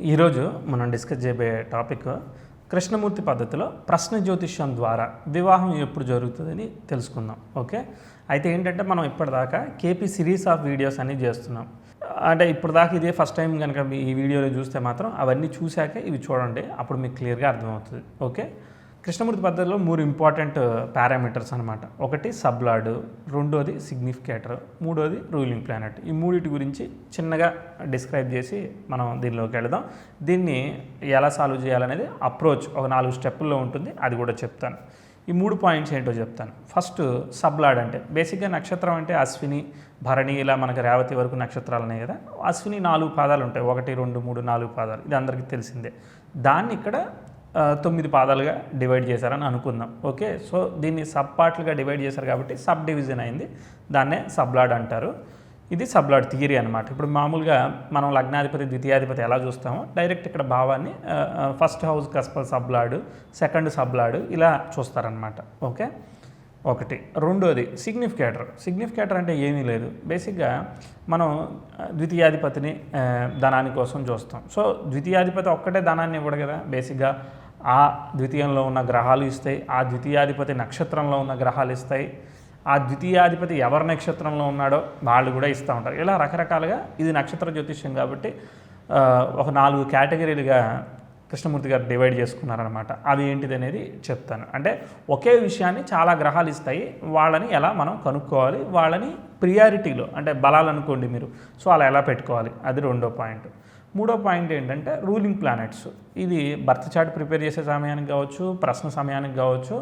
ఈరోజు మనం డిస్కస్ చేయబోయే టాపిక్ కృష్ణమూర్తి పద్ధతిలో ప్రశ్న జ్యోతిష్యం ద్వారా వివాహం ఎప్పుడు జరుగుతుందని తెలుసుకుందాం. ఓకే, అయితే ఏంటంటే మనం ఇప్పటిదాకా కేపీ సిరీస్ ఆఫ్ వీడియోస్ అన్నీ చేస్తున్నాం. అంటే ఇప్పటిదాకా ఇదే ఫస్ట్ టైం కనుక ఈ వీడియోలో చూస్తే మాత్రం అవన్నీ చూశాక ఇవి చూడండి, అప్పుడు మీకు క్లియర్గా అర్థమవుతుంది. ఓకే, కృష్ణమూర్తి పద్ధతిలో 3 ఇంపార్టెంట్ పారామీటర్స్ అనమాట. ఒకటి సబ్లార్డ్, రెండోది సిగ్నిఫికేటర్, మూడోది రూలింగ్ ప్లానెట్. ఈ మూడింటి గురించి చిన్నగా డిస్క్రైబ్ చేసి మనం దీనిలోకి వెళదాం. దీన్ని ఎలా సాల్వ్ చేయాలనేది అప్రోచ్ ఒక 4 స్టెప్పుల్లో ఉంటుంది, అది కూడా చెప్తాను. ఈ 3 పాయింట్స్ ఏంటో చెప్తాను. ఫస్ట్ సబ్లార్డ్ అంటే బేసిక్గా నక్షత్రం అంటే అశ్విని, భరణి, ఇలా మనకు రేవతి వరకు నక్షత్రాలు ఉన్నాయి కదా. అశ్విని 4 పాదాలు ఉంటాయి, 1, 2, 3, 4 పాదాలు. ఇది అందరికీ తెలిసిందే. దాన్ని ఇక్కడ 9 పాదాలుగా డివైడ్ చేశారని అనుకుందాం. ఓకే, సో దీన్ని సబ్ పార్ట్లుగా డివైడ్ చేశారు కాబట్టి సబ్ డివిజన్ అయింది, దాన్నే సబ్లార్డ్ అంటారు. ఇది సబ్లార్డ్ థియరీ అనమాట. ఇప్పుడు మామూలుగా మనం లగ్నాధిపతి, ద్వితీయాధిపతి ఎలా చూస్తామో డైరెక్ట్ ఇక్కడ భావాన్ని first house cuspal sublord, second sublord ఇలా చూస్తారనమాట. ఓకే, ఒకటి. రెండోది సిగ్నిఫికేటర్. సిగ్నిఫికేటర్ అంటే ఏమీ లేదు, బేసిక్గా మనం ద్వితీయాధిపతిని ధనాని కోసం చూస్తాం. సో ద్వితీయాధిపతి ఒక్కటే ధనాన్ని ఇవ్వడు కదా, బేసిక్గా ఆ ద్వితీయంలో ఉన్న గ్రహాలు ఇస్తాయి, ఆ ద్వితీయాధిపతి నక్షత్రంలో ఉన్న గ్రహాలు ఇస్తాయి, ఆ ద్వితీయాధిపతి ఎవరి నక్షత్రంలో ఉన్నాడో వాళ్ళు కూడా ఇస్తూ ఉంటారు. ఇలా రకరకాలుగా ఇది నక్షత్ర జ్యోతిష్యం కాబట్టి ఒక 4 కేటగిరీలుగా కృష్ణమూర్తి గారు డివైడ్ చేసుకున్నారనమాట. అవి ఏంటిది అనేది చెప్తాను. అంటే ఒకే విషయాన్ని చాలా గ్రహాలు ఇస్తాయి, వాళ్ళని ఎలా మనం కనుక్కోవాలి, వాళ్ళని ప్రియారిటీలో అంటే బలాలు అనుకోండి మీరు, సో అలా ఎలా పెట్టుకోవాలి, అది రెండో పాయింట్. మూడో పాయింట్ ఏంటంటే రూలింగ్ ప్లానెట్స్. ఇది బర్త్ చార్ట్ ప్రిపేర్ చేసే సమయానికి కావచ్చు, ప్రశ్న సమయానికి కావచ్చు,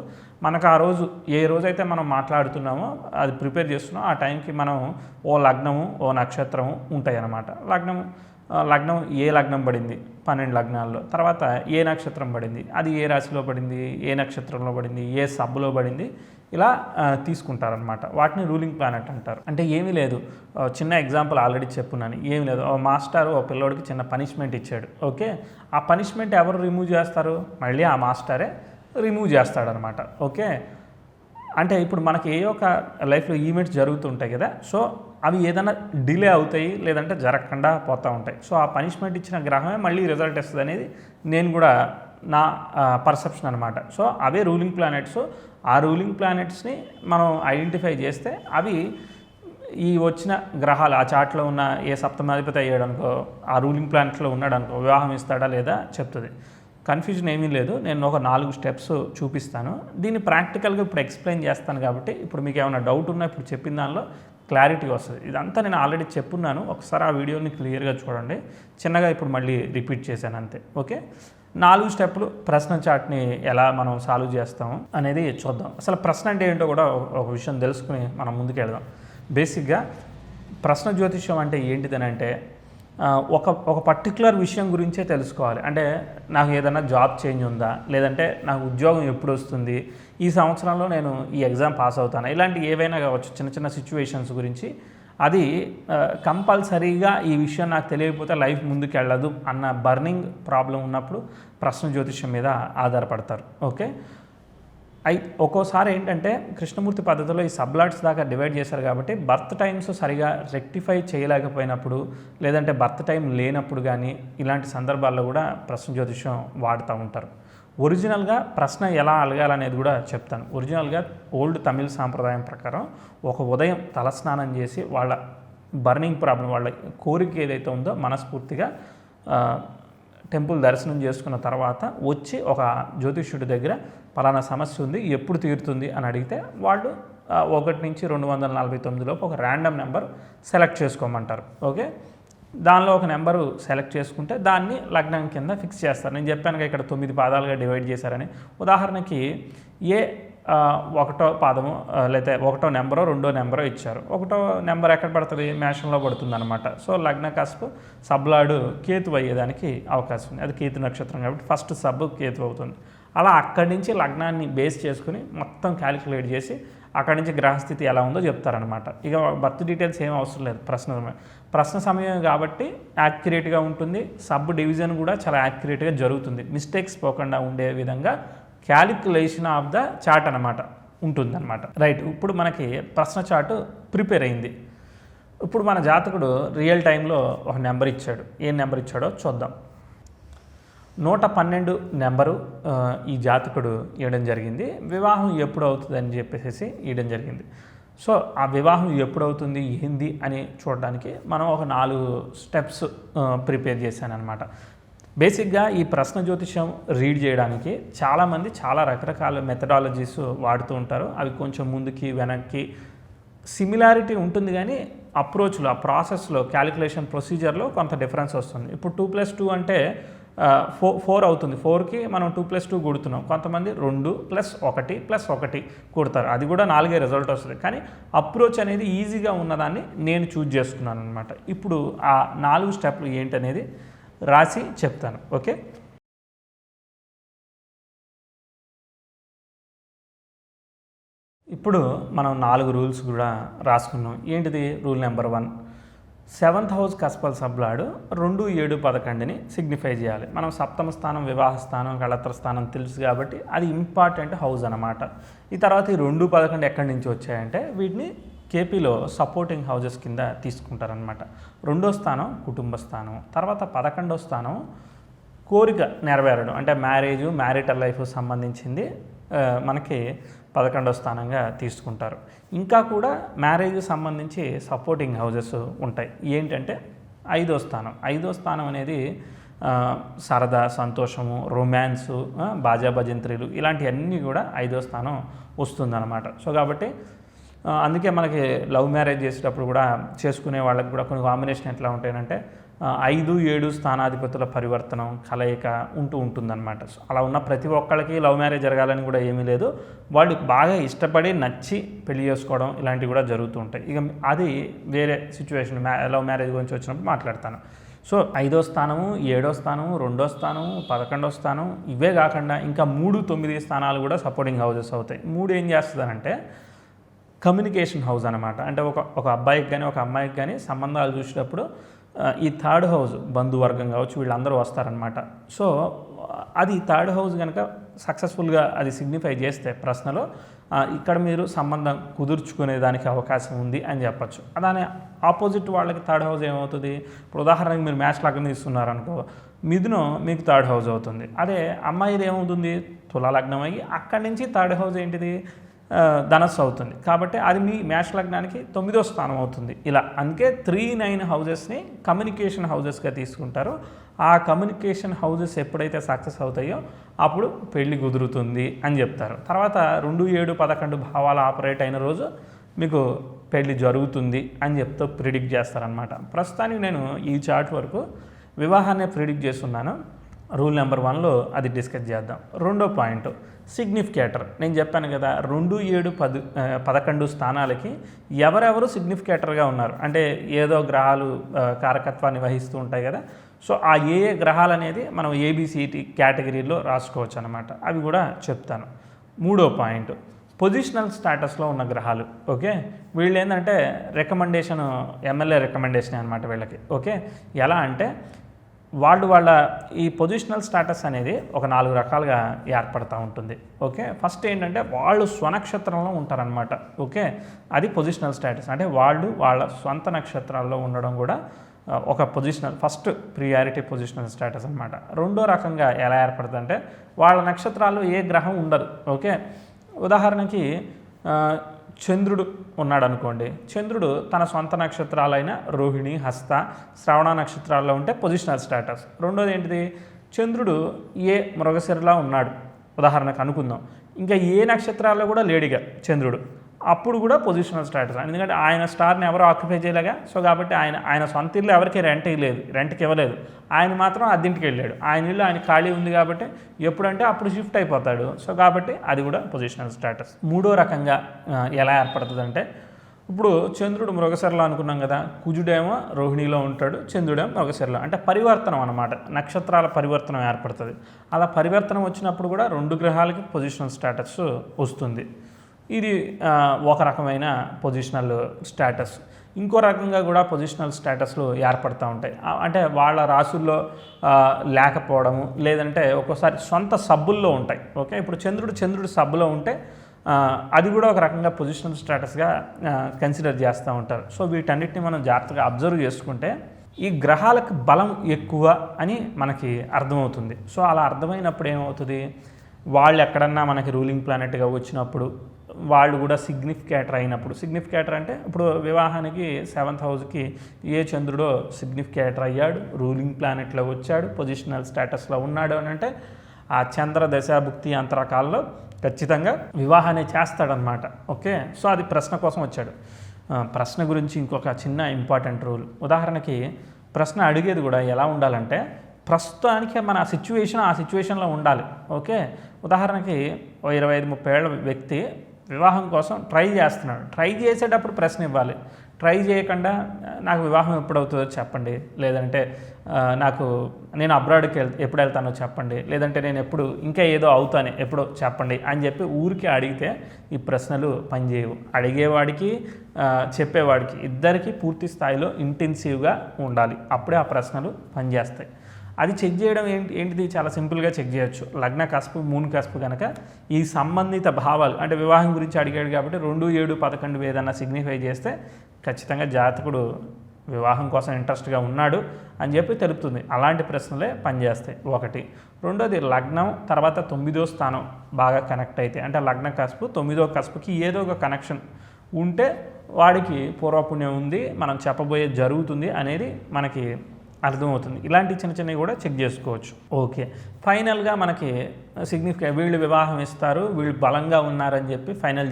మనకు ఆ రోజు ఏ రోజైతే మనం మాట్లాడుతున్నామో అది ప్రిపేర్ చేస్తున్నామో ఆ టైంకి మనం ఓ లగ్నము, ఓ నక్షత్రము ఉంటాయి అన్నమాట. లగ్నం ఏ లగ్నం పడింది 12 లగ్నాల్లో, తర్వాత ఏ నక్షత్రం పడింది, అది ఏ రాశిలో పడింది, ఏ నక్షత్రంలో పడింది, ఏ సబ్బులో పడింది, ఇలా తీసుకుంటారనమాట. వాటిని రూలింగ్ ప్లానెట్ అంటారు. అంటే ఏమీ లేదు, చిన్న ఎగ్జాంపుల్ ఆల్రెడీ చెప్పున్నాను. ఏమీ లేదు, ఓ మాస్టర్ ఓ పిల్లోడికి చిన్న పనిష్మెంట్ ఇచ్చాడు. ఓకే, ఆ పనిష్మెంట్ ఎవరు రిమూవ్ చేస్తారు, మళ్ళీ ఆ మాస్టరే రిమూవ్ చేస్తాడనమాట. ఓకే, అంటే ఇప్పుడు మనకి ఏ ఒక లైఫ్లో ఈవెంట్స్ జరుగుతుంటాయి కదా, సో అవి ఏదైనా డిలే అవుతాయి, లేదంటే జరగకుండా పోతూ ఉంటాయి. సో ఆ పనిష్మెంట్ ఇచ్చిన గ్రహమే మళ్ళీ రిజల్ట్ ఇస్తుంది అనేది నేను కూడా నా పర్సెప్షన్ అనమాట. సో అవే రూలింగ్ ప్లానెట్స్. ఆ రూలింగ్ ప్లానెట్స్ని మనం ఐడెంటిఫై చేస్తే అవి ఈ వచ్చిన గ్రహాలు ఆ చార్ట్లో ఉన్న ఏ సప్తమాధిపతి అయ్యాడనుకో, ఆ రూలింగ్ ప్లానెట్లో ఉన్నాడనుకో, వివాహం ఇస్తాడా లేదా చెప్తుంది. కన్ఫ్యూజన్ ఏమీ లేదు, నేను ఒక 4 స్టెప్స్ చూపిస్తాను. దీన్ని ప్రాక్టికల్గా ఇప్పుడు ఎక్స్ప్లెయిన్ చేస్తాను కాబట్టి ఇప్పుడు మీకు ఏమైనా డౌట్ ఉన్నా ఇప్పుడు చెప్పిన దానిలో క్లారిటీ వస్తుంది. ఇదంతా నేను ఆల్రెడీ చెప్పున్నాను, ఒకసారి ఆ వీడియోని క్లియర్గా చూడండి. చిన్నగా ఇప్పుడు మళ్ళీ రిపీట్ చేశాను అంతే. ఓకే, 4 స్టెప్పులు ప్రశ్న చార్ట్ని ఎలా మనం సాల్వ్ చేస్తాము అనేది చూద్దాం. అసలు ప్రశ్న అంటే ఏంటో కూడా ఒక విషయం తెలుసుకుని మనం ముందుకు వెళ్దాం. బేసిక్గా ప్రశ్న జ్యోతిష్యం అంటే ఏంటిదని అంటే ఒక పర్టికులర్ విషయం గురించే తెలుసుకోవాలి. అంటే నాకు ఏదైనా జాబ్ చేంజ్ ఉందా, లేదంటే నాకు ఉద్యోగం ఎప్పుడు వస్తుంది, ఈ సంవత్సరంలో నేను ఈ ఎగ్జామ్ పాస్ అవుతాను, ఇలాంటి ఏవైనా కావచ్చు చిన్న చిన్న సిచ్యువేషన్స్ గురించి. అది కంపల్సరీగా ఈ విషయం నాకు తెలియకపోతే లైఫ్ ముందుకు వెళ్ళదు అన్న బర్నింగ్ ప్రాబ్లం ఉన్నప్పుడు ప్రశ్న జ్యోతిష్యం మీద ఆధారపడతారు. ఓకే, ఒక్కోసారి ఏంటంటే కృష్ణమూర్తి పద్ధతిలో ఈ సబ్లాట్స్ దాకా డివైడ్ చేశారు కాబట్టి బర్త్ టైమ్స్ సరిగా రెక్టిఫై చేయలేకపోయినప్పుడు, లేదంటే బర్త్ టైం లేనప్పుడు కానీ ఇలాంటి సందర్భాల్లో కూడా ప్రశ్న జ్యోతిష్యం వాడుతూ ఉంటారు. ఒరిజినల్గా ప్రశ్న ఎలా అడగాలనేది కూడా చెప్తాను. ఒరిజినల్గా ఓల్డ్ తమిళ సాంప్రదాయం ప్రకారం ఒక ఉదయం తలస్నానం చేసి వాళ్ళ బర్నింగ్ ప్రాబ్లం, వాళ్ళ కోరిక ఏదైతే ఉందో మనస్ఫూర్తిగా టెంపుల్ దర్శనం చేసుకున్న తర్వాత వచ్చి ఒక జ్యోతిష్యుడి దగ్గర పలానా సమస్య ఉంది, ఎప్పుడు తీరుతుంది అని అడిగితే వాళ్ళు 1 నుంచి 249 లోపు ఒక ర్యాండమ్ నెంబర్ సెలెక్ట్ చేసుకోమంటారు. ఓకే, దానిలో ఒక నెంబరు సెలెక్ట్ చేసుకుంటే దాన్ని లగ్నం కింద ఫిక్స్ చేస్తారు. నేను చెప్పాను ఇక్కడ 9 పాదాలుగా డివైడ్ చేశారని. ఉదాహరణకి ఏ 1వ పాదము లేకపోతే 1వ నెంబరో 2వ నెంబరో ఇచ్చారు. 1వ నెంబర్ ఎక్కడ పడుతుంది, మేషంలో పడుతుంది అనమాట. సో లగ్న కస్పు సబ్లాడు కేతు అయ్యేదానికి అవకాశం ఉంది. అది కేతు నక్షత్రం కాబట్టి ఫస్ట్ సబ్ కేతు అవుతుంది. అలా అక్కడి నుంచి లగ్నాన్ని బేస్ చేసుకుని మొత్తం క్యాలిక్యులేట్ చేసి అక్కడి నుంచి గ్రహస్థితి ఎలా ఉందో చెప్తారనమాట. ఇక బర్త్ డీటెయిల్స్ ఏం అవసరం లేదు, ప్రశ్న సమయం కాబట్టి యాక్యురేట్గా ఉంటుంది. సబ్ డివిజన్ కూడా చాలా యాక్యురేట్గా జరుగుతుంది, మిస్టేక్స్ పోకుండా ఉండే విధంగా క్యాలిక్యులేషన్ ఆఫ్ ద చార్ట్ అనమాట ఉంటుందన్నమాట. రైట్, ఇప్పుడు మనకి ప్రశ్న చార్ట్ ప్రిపేర్ అయింది. ఇప్పుడు మన జాతకుడు రియల్ టైంలో ఒక నెంబర్ ఇచ్చాడు. ఏ నెంబర్ ఇచ్చాడో చూద్దాం. 112 నెంబరు ఈ జాతకుడు ఇవ్వడం జరిగింది. వివాహం ఎప్పుడు అవుతుందని చెప్పేసి ఇవ్వడం జరిగింది. సో ఆ వివాహం ఎప్పుడవుతుంది ఏంది అని చూడడానికి మనం ఒక 4 స్టెప్స్ ప్రిపేర్ చేశాను అనమాట. బేసిక్గా ఈ ప్రశ్న జ్యోతిషం రీడ్ చేయడానికి చాలామంది చాలా రకరకాల మెథడాలజీస్ వాడుతూ ఉంటారు. అవి కొంచెం ముందుకి వెనక్కి సిమిలారిటీ ఉంటుంది, కానీ అప్రోచ్లో, ఆ ప్రాసెస్లో, క్యాలిక్యులేషన్ ప్రొసీజర్లో కొంత డిఫరెన్స్ వస్తుంది. ఇప్పుడు 2+2 అంటే 4 అవుతుంది. 4కి మనం 2+2 కూడుతున్నాం. కొంతమంది 2+1+1 కూడతారు. అది కూడా 4 రిజల్ట్ వస్తుంది. కానీ అప్రోచ్ అనేది ఈజీగా ఉన్నదాన్ని నేను చూజ్ చేసుకున్నాను అనమాట. ఇప్పుడు ఆ 4 స్టెప్లు ఏంటనేది రాసి చెప్తాను. ఓకే, ఇప్పుడు మనం 4 రూల్స్ కూడా రాసుకున్నాం. ఏంటిది? Rule number 1, 7th house cuspal సబ్లాడు 2, 7, 11ని సిగ్నిఫై చేయాలి. మనం సప్తమ స్థానం, వివాహ స్థానం, కళత్ర స్థానం తెలుసు కాబట్టి అది ఇంపార్టెంట్ హౌస్ అనమాట. ఈ తర్వాత ఈ 2, 11 ఎక్కడి నుంచి వచ్చాయంటే వీటిని కేపీలో సపోర్టింగ్ హౌజెస్ కింద తీసుకుంటారనమాట. 2వ స్థానం కుటుంబ స్థానం, తర్వాత 11వ స్థానం కోరిక నెరవేరడం, అంటే మ్యారేజు, మ్యారిటల్ లైఫ్ సంబంధించింది మనకి 11వ స్థానంగా తీసుకుంటారు. ఇంకా కూడా మ్యారేజ్కి సంబంధించి సపోర్టింగ్ హౌజెస్ ఉంటాయి. ఏంటంటే 5వ స్థానం. 5వ స్థానం అనేది సరదా, సంతోషము, రొమాన్సు, బాజా భజంత్రీలు ఇలాంటివన్నీ కూడా 5వ స్థానం వస్తుందన్నమాట. సో కాబట్టి అందుకే మనకి లవ్ మ్యారేజ్ చేసేటప్పుడు కూడా చేసుకునే వాళ్ళకి కూడా కొన్ని కాంబినేషన్ ఎట్లా ఉంటాయంటే 5, 7 స్థానాధిపతుల పరివర్తనం, కలయిక ఉంటుందన్నమాట. సో అలా ఉన్న ప్రతి ఒక్కళ్ళకి లవ్ మ్యారేజ్ జరగాలని కూడా ఏమీ లేదు. వాళ్ళు బాగా ఇష్టపడి నచ్చి పెళ్లి చేసుకోవడం ఇలాంటివి కూడా జరుగుతూ ఉంటాయి. ఇక అది వేరే సిచ్యువేషన్, లవ్ మ్యారేజ్ గురించి వచ్చినప్పుడు మాట్లాడతాను. సో 5వ స్థానము, 7వ స్థానము, 2వ స్థానము, 11వ స్థానం, ఇవే కాకుండా ఇంకా 3, 9 స్థానాలు కూడా సపోర్టింగ్ హౌజెస్ అవుతాయి. 3 ఏం చేస్తుందనంటే కమ్యూనికేషన్ హౌస్ అనమాట. అంటే ఒక అబ్బాయికి కానీ ఒక అమ్మాయికి కానీ సంబంధాలు చూసేటప్పుడు ఈ 3rd హౌస్, బంధువర్గం కావచ్చు, వీళ్ళందరూ వస్తారనమాట. సో అది 3rd హౌస్ కనుక సక్సెస్ఫుల్గా అది సిగ్నిఫై చేస్తే ప్రశ్నలో ఇక్కడ మీరు సంబంధం కుదుర్చుకునే దానికి అవకాశం ఉంది అని చెప్పచ్చు. దాని ఆపోజిట్ వాళ్ళకి 3rd హౌస్ ఏమవుతుంది? ఇప్పుడు ఉదాహరణకి మీరు మ్యాచ్ లగ్నం తీసుకున్నారనుకో, మిథునం మీకు 3rd హౌస్ అవుతుంది. అదే అమ్మాయిది ఏమవుతుంది? తులా లగ్నం అయ్యి అక్కడి నుంచి 3rd హౌస్ ఏంటిది? ధనస్సు అవుతుంది. కాబట్టి అది మీ మ్యాచ్ లగ్నానికి 9వ స్థానం అవుతుంది. ఇలా అందుకే 3, 9 హౌజెస్ని కమ్యూనికేషన్ హౌజెస్గా తీసుకుంటారు. ఆ కమ్యూనికేషన్ హౌజెస్ ఎప్పుడైతే సక్సెస్ అవుతాయో అప్పుడు పెళ్లి కుదురుతుంది అని చెప్తారు. తర్వాత 2, 7, 11 భావాలు ఆపరేట్ అయిన రోజు మీకు పెళ్లి జరుగుతుంది అని చెప్తూ ప్రిడిక్ట్ చేస్తారనమాట. ప్రస్తుతానికి నేను ఈ చార్ట్ వరకు వివాహాన్ని ప్రిడిక్ట్ చేస్తున్నాను. రూల్ నెంబర్ 1లో అది డిస్కస్ చేద్దాం. 2వ పాయింట్ సిగ్నిఫికేటర్. నేను చెప్పాను కదా, 2, 7, 11 స్థానాలకి ఎవరెవరు సిగ్నిఫికేటర్గా ఉన్నారు అంటే ఏదో గ్రహాలు కారకత్వాన్ని వహిస్తూ ఉంటాయి కదా. సో ఆ ఏ గ్రహాలు అనేది మనం ఏబిసిటి కేటగిరీలో రాసుకోవచ్చు అనమాట. అవి కూడా చెప్తాను. 3వ పాయింట్ పొజిషనల్ స్టాటస్లో ఉన్న గ్రహాలు. ఓకే, వీళ్ళు ఏంటంటే రికమెండేషన్, ఎమ్మెల్యే రికమెండేషన్ అనమాట వీళ్ళకి. ఓకే, ఎలా అంటే వాళ్ళ ఈ పొజిషనల్ స్టాటస్ అనేది ఒక 4 రకాలుగా ఏర్పడుతూ ఉంటుంది. ఓకే, ఫస్ట్ ఏంటంటే వాళ్ళు స్వనక్షత్రంలో ఉంటారనమాట. ఓకే, అది పొజిషనల్ స్టాటస్. అంటే వాళ్ళు వాళ్ళ స్వంత నక్షత్రాల్లో ఉండడం కూడా ఒక positional, first priority positional status అనమాట. 2వ రకంగా ఎలా ఏర్పడుతుందంటే వాళ్ళ నక్షత్రాల్లో ఏ గ్రహం ఉండదు. ఓకే, ఉదాహరణకి చంద్రుడు ఉన్నాడు అనుకోండి. చంద్రుడు తన సొంత నక్షత్రాలైన రోహిణి, హస్త, శ్రవణ నక్షత్రాల్లో ఉంటే పొజిషనల్ స్టాటస్. రెండోది ఏంటిది? చంద్రుడు ఏ మృగశిరలా ఉన్నాడు ఉదాహరణకు అనుకుందాం, ఇంకా ఏ నక్షత్రాల్లో కూడా లేడిగా చంద్రుడు, అప్పుడు కూడా పొజిషనల్ స్టాటస్. ఎందుకంటే ఆయన స్టార్ని ఎవరు ఆక్యుపై చేయలేగా. సో కాబట్టి ఆయన సొంత ఇల్లు ఎవరికి రెంట్కి ఇవ్వలేదు. ఆయన మాత్రం అద్దెంటికి వెళ్ళాడు. ఆయన ఇల్లు ఆయన ఖాళీ ఉంది కాబట్టి ఎప్పుడంటే అప్పుడు షిఫ్ట్ అయిపోతాడు. సో కాబట్టి అది కూడా పొజిషనల్ స్టాటస్. 3వ రకంగా ఎలా ఏర్పడుతుందంటే, ఇప్పుడు చంద్రుడు మృగశిరలో అనుకున్నాం కదా, కుజుడేమో రోహిణిలో ఉంటాడు, చంద్రుడేమో మృగశిరలో. అంటే పరివర్తనం అనమాట, నక్షత్రాల పరివర్తనం ఏర్పడుతుంది. అలా పరివర్తనం వచ్చినప్పుడు కూడా 2 గ్రహాలకి పొజిషనల్ స్టాటస్ వస్తుంది. ఇది ఒక రకమైన పొజిషనల్ స్టేటస్. ఇంకో రకంగా కూడా పొజిషనల్ స్టేటస్లు ఏర్పడుతూ ఉంటాయి. అంటే వాళ్ళ రాసుల్లో లేకపోవడము, లేదంటే ఒక్కోసారి సొంత సబ్బుల్లో ఉంటాయి. ఓకే, ఇప్పుడు చంద్రుడు సబ్బులో ఉంటే అది కూడా ఒక రకంగా పొజిషనల్ స్టేటస్గా కన్సిడర్ చేస్తూ ఉంటారు. సో వీటన్నిటిని మనం జాగ్రత్తగా అబ్జర్వ్ చేసుకుంటే ఈ గ్రహాలకు బలం ఎక్కువ అని మనకి అర్థమవుతుంది. సో అలా అర్థమైనప్పుడు ఏమవుతుంది, వాళ్ళు ఎక్కడన్నా మనకి రూలింగ్ ప్లానెట్గా వచ్చినప్పుడు వాళ్ళు కూడా సిగ్నిఫికేటర్ అయినప్పుడు, సిగ్నిఫికేటర్ అంటే ఇప్పుడు వివాహానికి 7th హౌస్కి ఏ చంద్రుడో సిగ్నిఫికేటర్ అయ్యాడు, రూలింగ్ ప్లానెట్లో వచ్చాడు, పొజిషనల్ స్టేటస్లో ఉన్నాడు అని అంటే ఆ చంద్ర దశాభుక్తి అంతరకాల్లో ఖచ్చితంగా వివాహాన్ని చేస్తాడనమాట. ఓకే, సో అది ప్రశ్న కోసం వచ్చాడు. ప్రశ్న గురించి ఇంకొక చిన్న ఇంపార్టెంట్ రూల్, ఉదాహరణకి ప్రశ్న అడిగేది కూడా ఎలా ఉండాలంటే ప్రస్తుతానికి మన సిచ్యువేషన్ ఆ సిచ్యువేషన్లో ఉండాలి. ఓకే, ఉదాహరణకి 25-30 ఏళ్ళ వ్యక్తి వివాహం కోసం ట్రై చేస్తున్నాడు, ట్రై చేసేటప్పుడు ప్రశ్న ఇవ్వాలి. ట్రై చేయకుండా నాకు వివాహం ఎప్పుడు అవుతుందో చెప్పండి, లేదంటే నేను అబ్రాడ్కి ఎప్పుడు వెళ్తానో చెప్పండి, లేదంటే నేను ఎప్పుడు ఇంకా ఏదో అవుతానే ఎప్పుడో చెప్పండి అని చెప్పి ఊరికి అడిగితే ఈ ప్రశ్నలు పనిచేయవు. అడిగేవాడికి చెప్పేవాడికి ఇద్దరికీ పూర్తి స్థాయిలో ఇంటెన్సివ్గా ఉండాలి, అప్పుడే ఆ ప్రశ్నలు పనిచేస్తాయి. అది చెక్ చేయడం ఏంటిది చాలా సింపుల్గా చెక్ చేయొచ్చు. లగ్న కస్పు, మూన్ కస్పు కనుక ఈ సంబంధిత భావాలు అంటే వివాహం గురించి అడిగాడు కాబట్టి 2, 7, 11 ఏదన్నా సిగ్నిఫై చేస్తే ఖచ్చితంగా జాతకుడు వివాహం కోసం ఇంట్రెస్ట్గా ఉన్నాడు అని చెప్పి తెలుపుతుంది. అలాంటి ప్రశ్నలే పనిచేస్తాయి ఒకటి. రెండోది లగ్నం తర్వాత 9వ స్థానం బాగా కనెక్ట్ అయితే అంటే లగ్న కస్పు 9వ కస్పుకి ఏదో ఒక కనెక్షన్ ఉంటే వాడికి పూర్వపుణ్యం ఉంది, మనం చెప్పబోయే జరుగుతుంది అనేది మనకి అర్థమవుతుంది. ఇలాంటి చిన్న చిన్నవి కూడా చెక్ చేసుకోవచ్చు. ఓకే, ఫైనల్గా మనకి వీళ్ళు వివాహం ఇస్తారు, వీళ్ళు బలంగా ఉన్నారని చెప్పి ఫైనల్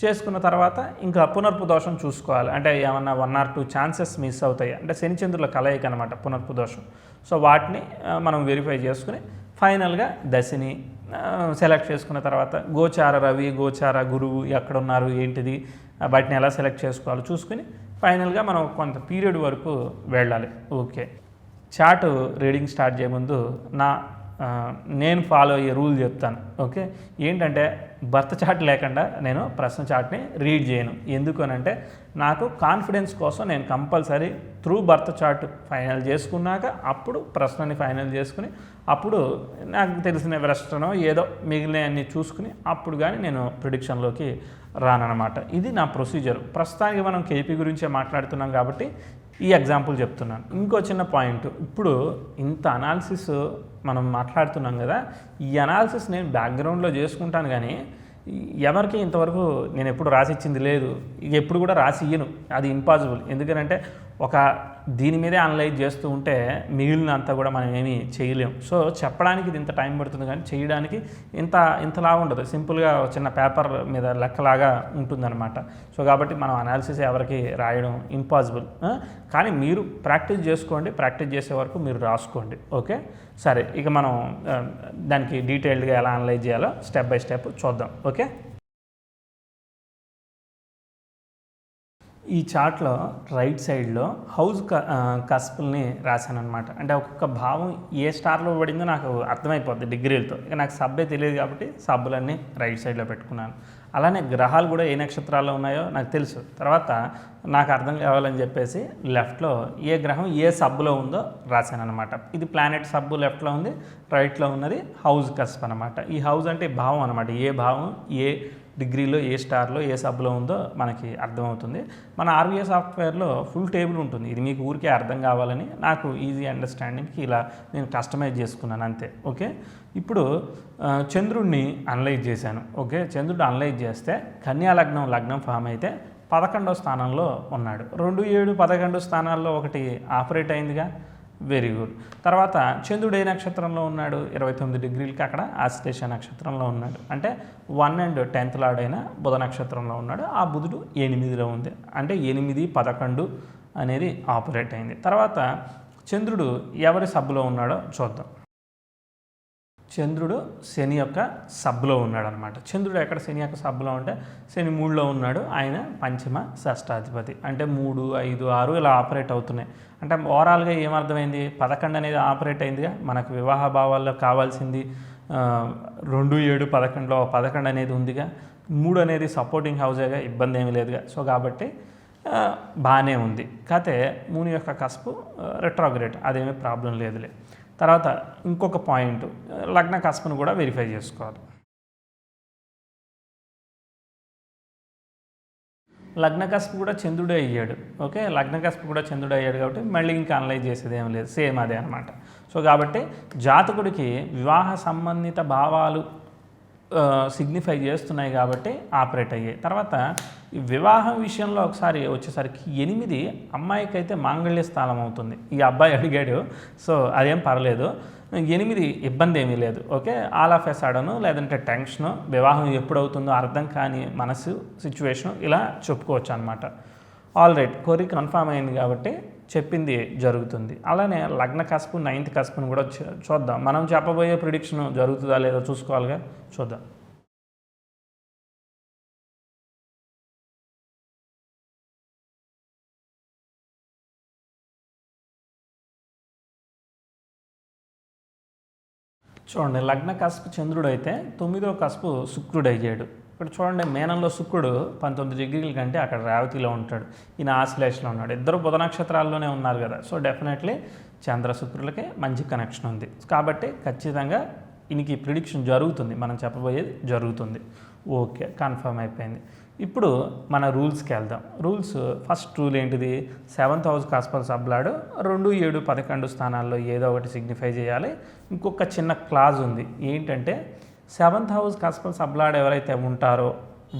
చేసుకున్న తర్వాత ఇంకా పునర్పు దోషం చూసుకోవాలి. అంటే ఏమన్నా 1 or 2 ఛాన్సెస్ మిస్ అవుతాయి, అంటే శని చంద్రుల కలయిక అనమాట పునర్పు దోషం. సో వాటిని మనం వెరిఫై చేసుకుని ఫైనల్గా దశని సెలెక్ట్ చేసుకున్న తర్వాత గోచార రవి, గోచార గురువు ఎక్కడున్నారు ఏంటిది వాటిని ఎలా సెలెక్ట్ చేసుకోవాలో చూసుకుని ఫైనల్గా మనం కొంత పీరియడ్ వరకు వెళ్ళాలి. ఓకే, చార్ట్ రీడింగ్ స్టార్ట్ చేయముందు నేను ఫాలో అయ్యే రూల్ చెప్తాను. ఓకే, ఏంటంటే బర్త్ చార్ట్ లేకుండా నేను ప్రశ్న చార్ట్ని రీడ్ చేయను. ఎందుకు అనంటే నాకు కాన్ఫిడెన్స్ కోసం నేను compulsory through birth chart final చేసుకున్నాక అప్పుడు ప్రశ్నని ఫైనల్ చేసుకుని అప్పుడు నాకు తెలిసిన ప్రశ్నో ఏదో మిగిలినవన్నీ చూసుకుని అప్పుడు కానీ నేను ప్రిడిక్షన్లోకి రానన్నమాట. ఇది నా ప్రొసీజర్. ప్రస్తుతానికి మనం కేపీ గురించే మాట్లాడుతున్నాం కాబట్టి ఈ ఎగ్జాంపుల్ చెప్తున్నాను. ఇంకో చిన్న పాయింట్, ఇప్పుడు ఇంత అనాలిసిస్ మనం మాట్లాడుతున్నాం కదా, ఈ అనాలిసిస్ నేను బ్యాక్గ్రౌండ్లో చేసుకుంటాను కానీ ఎవరికి ఇంతవరకు నేను ఎప్పుడు రాసిచ్చింది లేదు, ఇక ఎప్పుడు కూడా రాసి ఇయ్యను, అది ఇంపాసిబుల్. ఎందుకంటే ఒక దీని మీదే అనలైజ్ చేస్తూ ఉంటే మిగిలినంతా కూడా మనం ఏమీ చేయలేం. సో చెప్పడానికి ఇది ఇంత టైం పడుతుంది కానీ చేయడానికి ఇంతలా ఉండదు, సింపుల్గా చిన్న పేపర్ మీద లెక్కలాగా ఉంటుందన్నమాట. సో కాబట్టి మనం అనాలిసిస్ ఎవరికి రాయడం ఇంపాసిబుల్. కానీ మీరు ప్రాక్టీస్ చేసుకోండి, ప్రాక్టీస్ చేసే వరకు మీరు రాసుకోండి. ఓకే, సరే, ఇక మనం దానికి డీటెయిల్డ్గా ఎలా అనలైజ్ చేయాలో స్టెప్ బై స్టెప్ చూద్దాం. ఓకే, ఈ చార్ట్లో రైట్ సైడ్లో హౌస్ కస్పుల్ని రాశానమాట. అంటే ఒక్కొక్క భావం ఏ స్టార్లో పడిందో నాకు అర్థమైపోద్ది డిగ్రీలతో. ఇక నాకు సబ్బే తెలియదు కాబట్టి సబ్బులన్నీ రైట్ సైడ్లో పెట్టుకున్నాను. అలానే గ్రహాలు కూడా ఏ నక్షత్రాల్లో ఉన్నాయో నాకు తెలుసు. తర్వాత నాకు అర్థం కావాలని చెప్పేసి లెఫ్ట్లో ఏ గ్రహం ఏ సబ్బులో ఉందో రాశాను అనమాట. ఇది ప్లానెట్ సబ్బు లెఫ్ట్లో ఉంది, రైట్లో ఉన్నది హౌస్ కస్ప్ అనమాట. ఈ హౌస్ అంటే భావం అనమాట. ఏ భావం ఏ డిగ్రీలో ఏ స్టార్లో ఏ సబ్లో ఉందో మనకి అర్థమవుతుంది. మన ఆర్వీఏ సాఫ్ట్వేర్లో ఫుల్ టేబుల్ ఉంటుంది. ఇది మీకు ఊరికే అర్థం కావాలని నాకు ఈజీ అండర్స్టాండింగ్కి ఇలా నేను కస్టమైజ్ చేసుకున్నాను అంతే. ఓకే, ఇప్పుడు చంద్రుడిని అనలైజ్ చేశాను. ఓకే, చంద్రుడు అనలైజ్ చేస్తే కన్యా లగ్నం ఫామ్ అయితే 11వ స్థానంలో ఉన్నాడు. 2, 7, 11 స్థానాల్లో ఒకటి ఆపరేట్ అయిందిగా, వెరీ గుడ్. తర్వాత చంద్రుడు ఏ నక్షత్రంలో ఉన్నాడు, 29 డిగ్రీలకి అక్కడ ఆశ్లేష నక్షత్రంలో ఉన్నాడు. అంటే 1 and 10th లార్డ్ అయిన బుధ నక్షత్రంలో ఉన్నాడు. ఆ బుధుడు 8లో ఉంది, అంటే 8, 11 అనేది ఆపరేట్ అయింది. తర్వాత చంద్రుడు ఎవరి సబ్బులో ఉన్నాడో చూద్దాం. చంద్రుడు శని యొక్క సబ్లో ఉన్నాడు అనమాట. చంద్రుడు ఎక్కడ శని యొక్క సబ్లో ఉంటే శని 3లో ఉన్నాడు. ఆయన పంచమ షష్టాధిపతి, అంటే 3, 5, 6 ఇలా ఆపరేట్ అవుతున్నాయి. అంటే ఓవరాల్గా ఏమర్థమైంది, 11 అనేది ఆపరేట్ అయిందిగా. మనకు వివాహ భావాల్లో కావాల్సింది 2, 7, 11లో 11 అనేది ఉందిగా. 3 అనేది సపోర్టింగ్ హౌసేగా, ఇబ్బంది ఏమీ లేదుగా. సో కాబట్టి బాగానే ఉంది. కాకపోతే మూని యొక్క కస్పు రెట్రోగ్రేడ్, అదేమీ ప్రాబ్లం లేదులే. తర్వాత ఇంకొక పాయింట్, లగ్న కస్పును కూడా వెరిఫై చేసుకోవాలి. లగ్నకస్పు కూడా చంద్రుడే అయ్యాడు. ఓకే, లగ్నకస్పు కూడా చంద్రుడు అయ్యాడు కాబట్టి మళ్ళీ ఇంకా అనలైజ్ చేసేది ఏం లేదు, సేమ్ అదే అనమాట. సో కాబట్టి జాతకుడికి వివాహ సంబంధిత భావాలు సిగ్నిఫై చేస్తున్నాయి కాబట్టి ఆపరేట్ అయ్యాయి. తర్వాత ఈ వివాహం విషయంలో ఒకసారి వచ్చేసరికి 8 అమ్మాయికి అయితే మాంగళ్య స్థానం అవుతుంది. ఈ అబ్బాయి అడిగాడు, సో అదేం పర్లేదు. 8 ఇబ్బంది ఏమీ లేదు. ఓకే, ఆల్ ఆఫ్ ఎ సడను లేదంటే టెన్షను, వివాహం ఎప్పుడవుతుందో అర్థం కాని మనసు సిచ్యువేషను, ఇలా చెప్పుకోవచ్చు అనమాట. ఆల్ రైట్, కోరిక కన్ఫామ్ అయింది కాబట్టి చెప్పింది జరుగుతుంది. అలానే లగ్న కస్పు 9th కస్పును కూడా చూద్దాం. మనం చెప్పబోయే ప్రిడిక్షన్ జరుగుతుందా లేదో చూసుకోవాలిగా, చూద్దాం. చూడండి, లగ్న కస్పు చంద్రుడు అయితే 9వ కస్పు శుక్రుడు అయ్యాడు. ఇక్కడ చూడండి, మేనంలో శుక్రుడు 19 డిగ్రీల కంటే అక్కడ రేవతిలో ఉంటాడు, ఈయన ఆశ్లేషలో ఉన్నాడు. ఇద్దరు బుధ నక్షత్రాల్లోనే ఉన్నారు కదా. సో డెఫినెట్లీ చంద్ర శుక్రులకి మంచి కనెక్షన్ ఉంది కాబట్టి ఖచ్చితంగా ఈయనకి ప్రిడిక్షన్ జరుగుతుంది, మనం చెప్పబోయేది జరుగుతుంది. ఓకే, కన్ఫర్మ్ అయిపోయింది. ఇప్పుడు మన రూల్స్కి వెళ్దాం. రూల్స్ ఫస్ట్ రూల్ ఏంటిది? 7th హౌస్ కాస్పల్ సబ్లాడు 2, 7, 11 స్థానాల్లో ఏదో ఒకటి సిగ్నిఫై చేయాలి. ఇంకొక చిన్న క్లాజ్ ఉంది, ఏంటంటే 7th హౌస్ కాస్పల్ సబ్లాడ్ ఎవరైతే ఉంటారో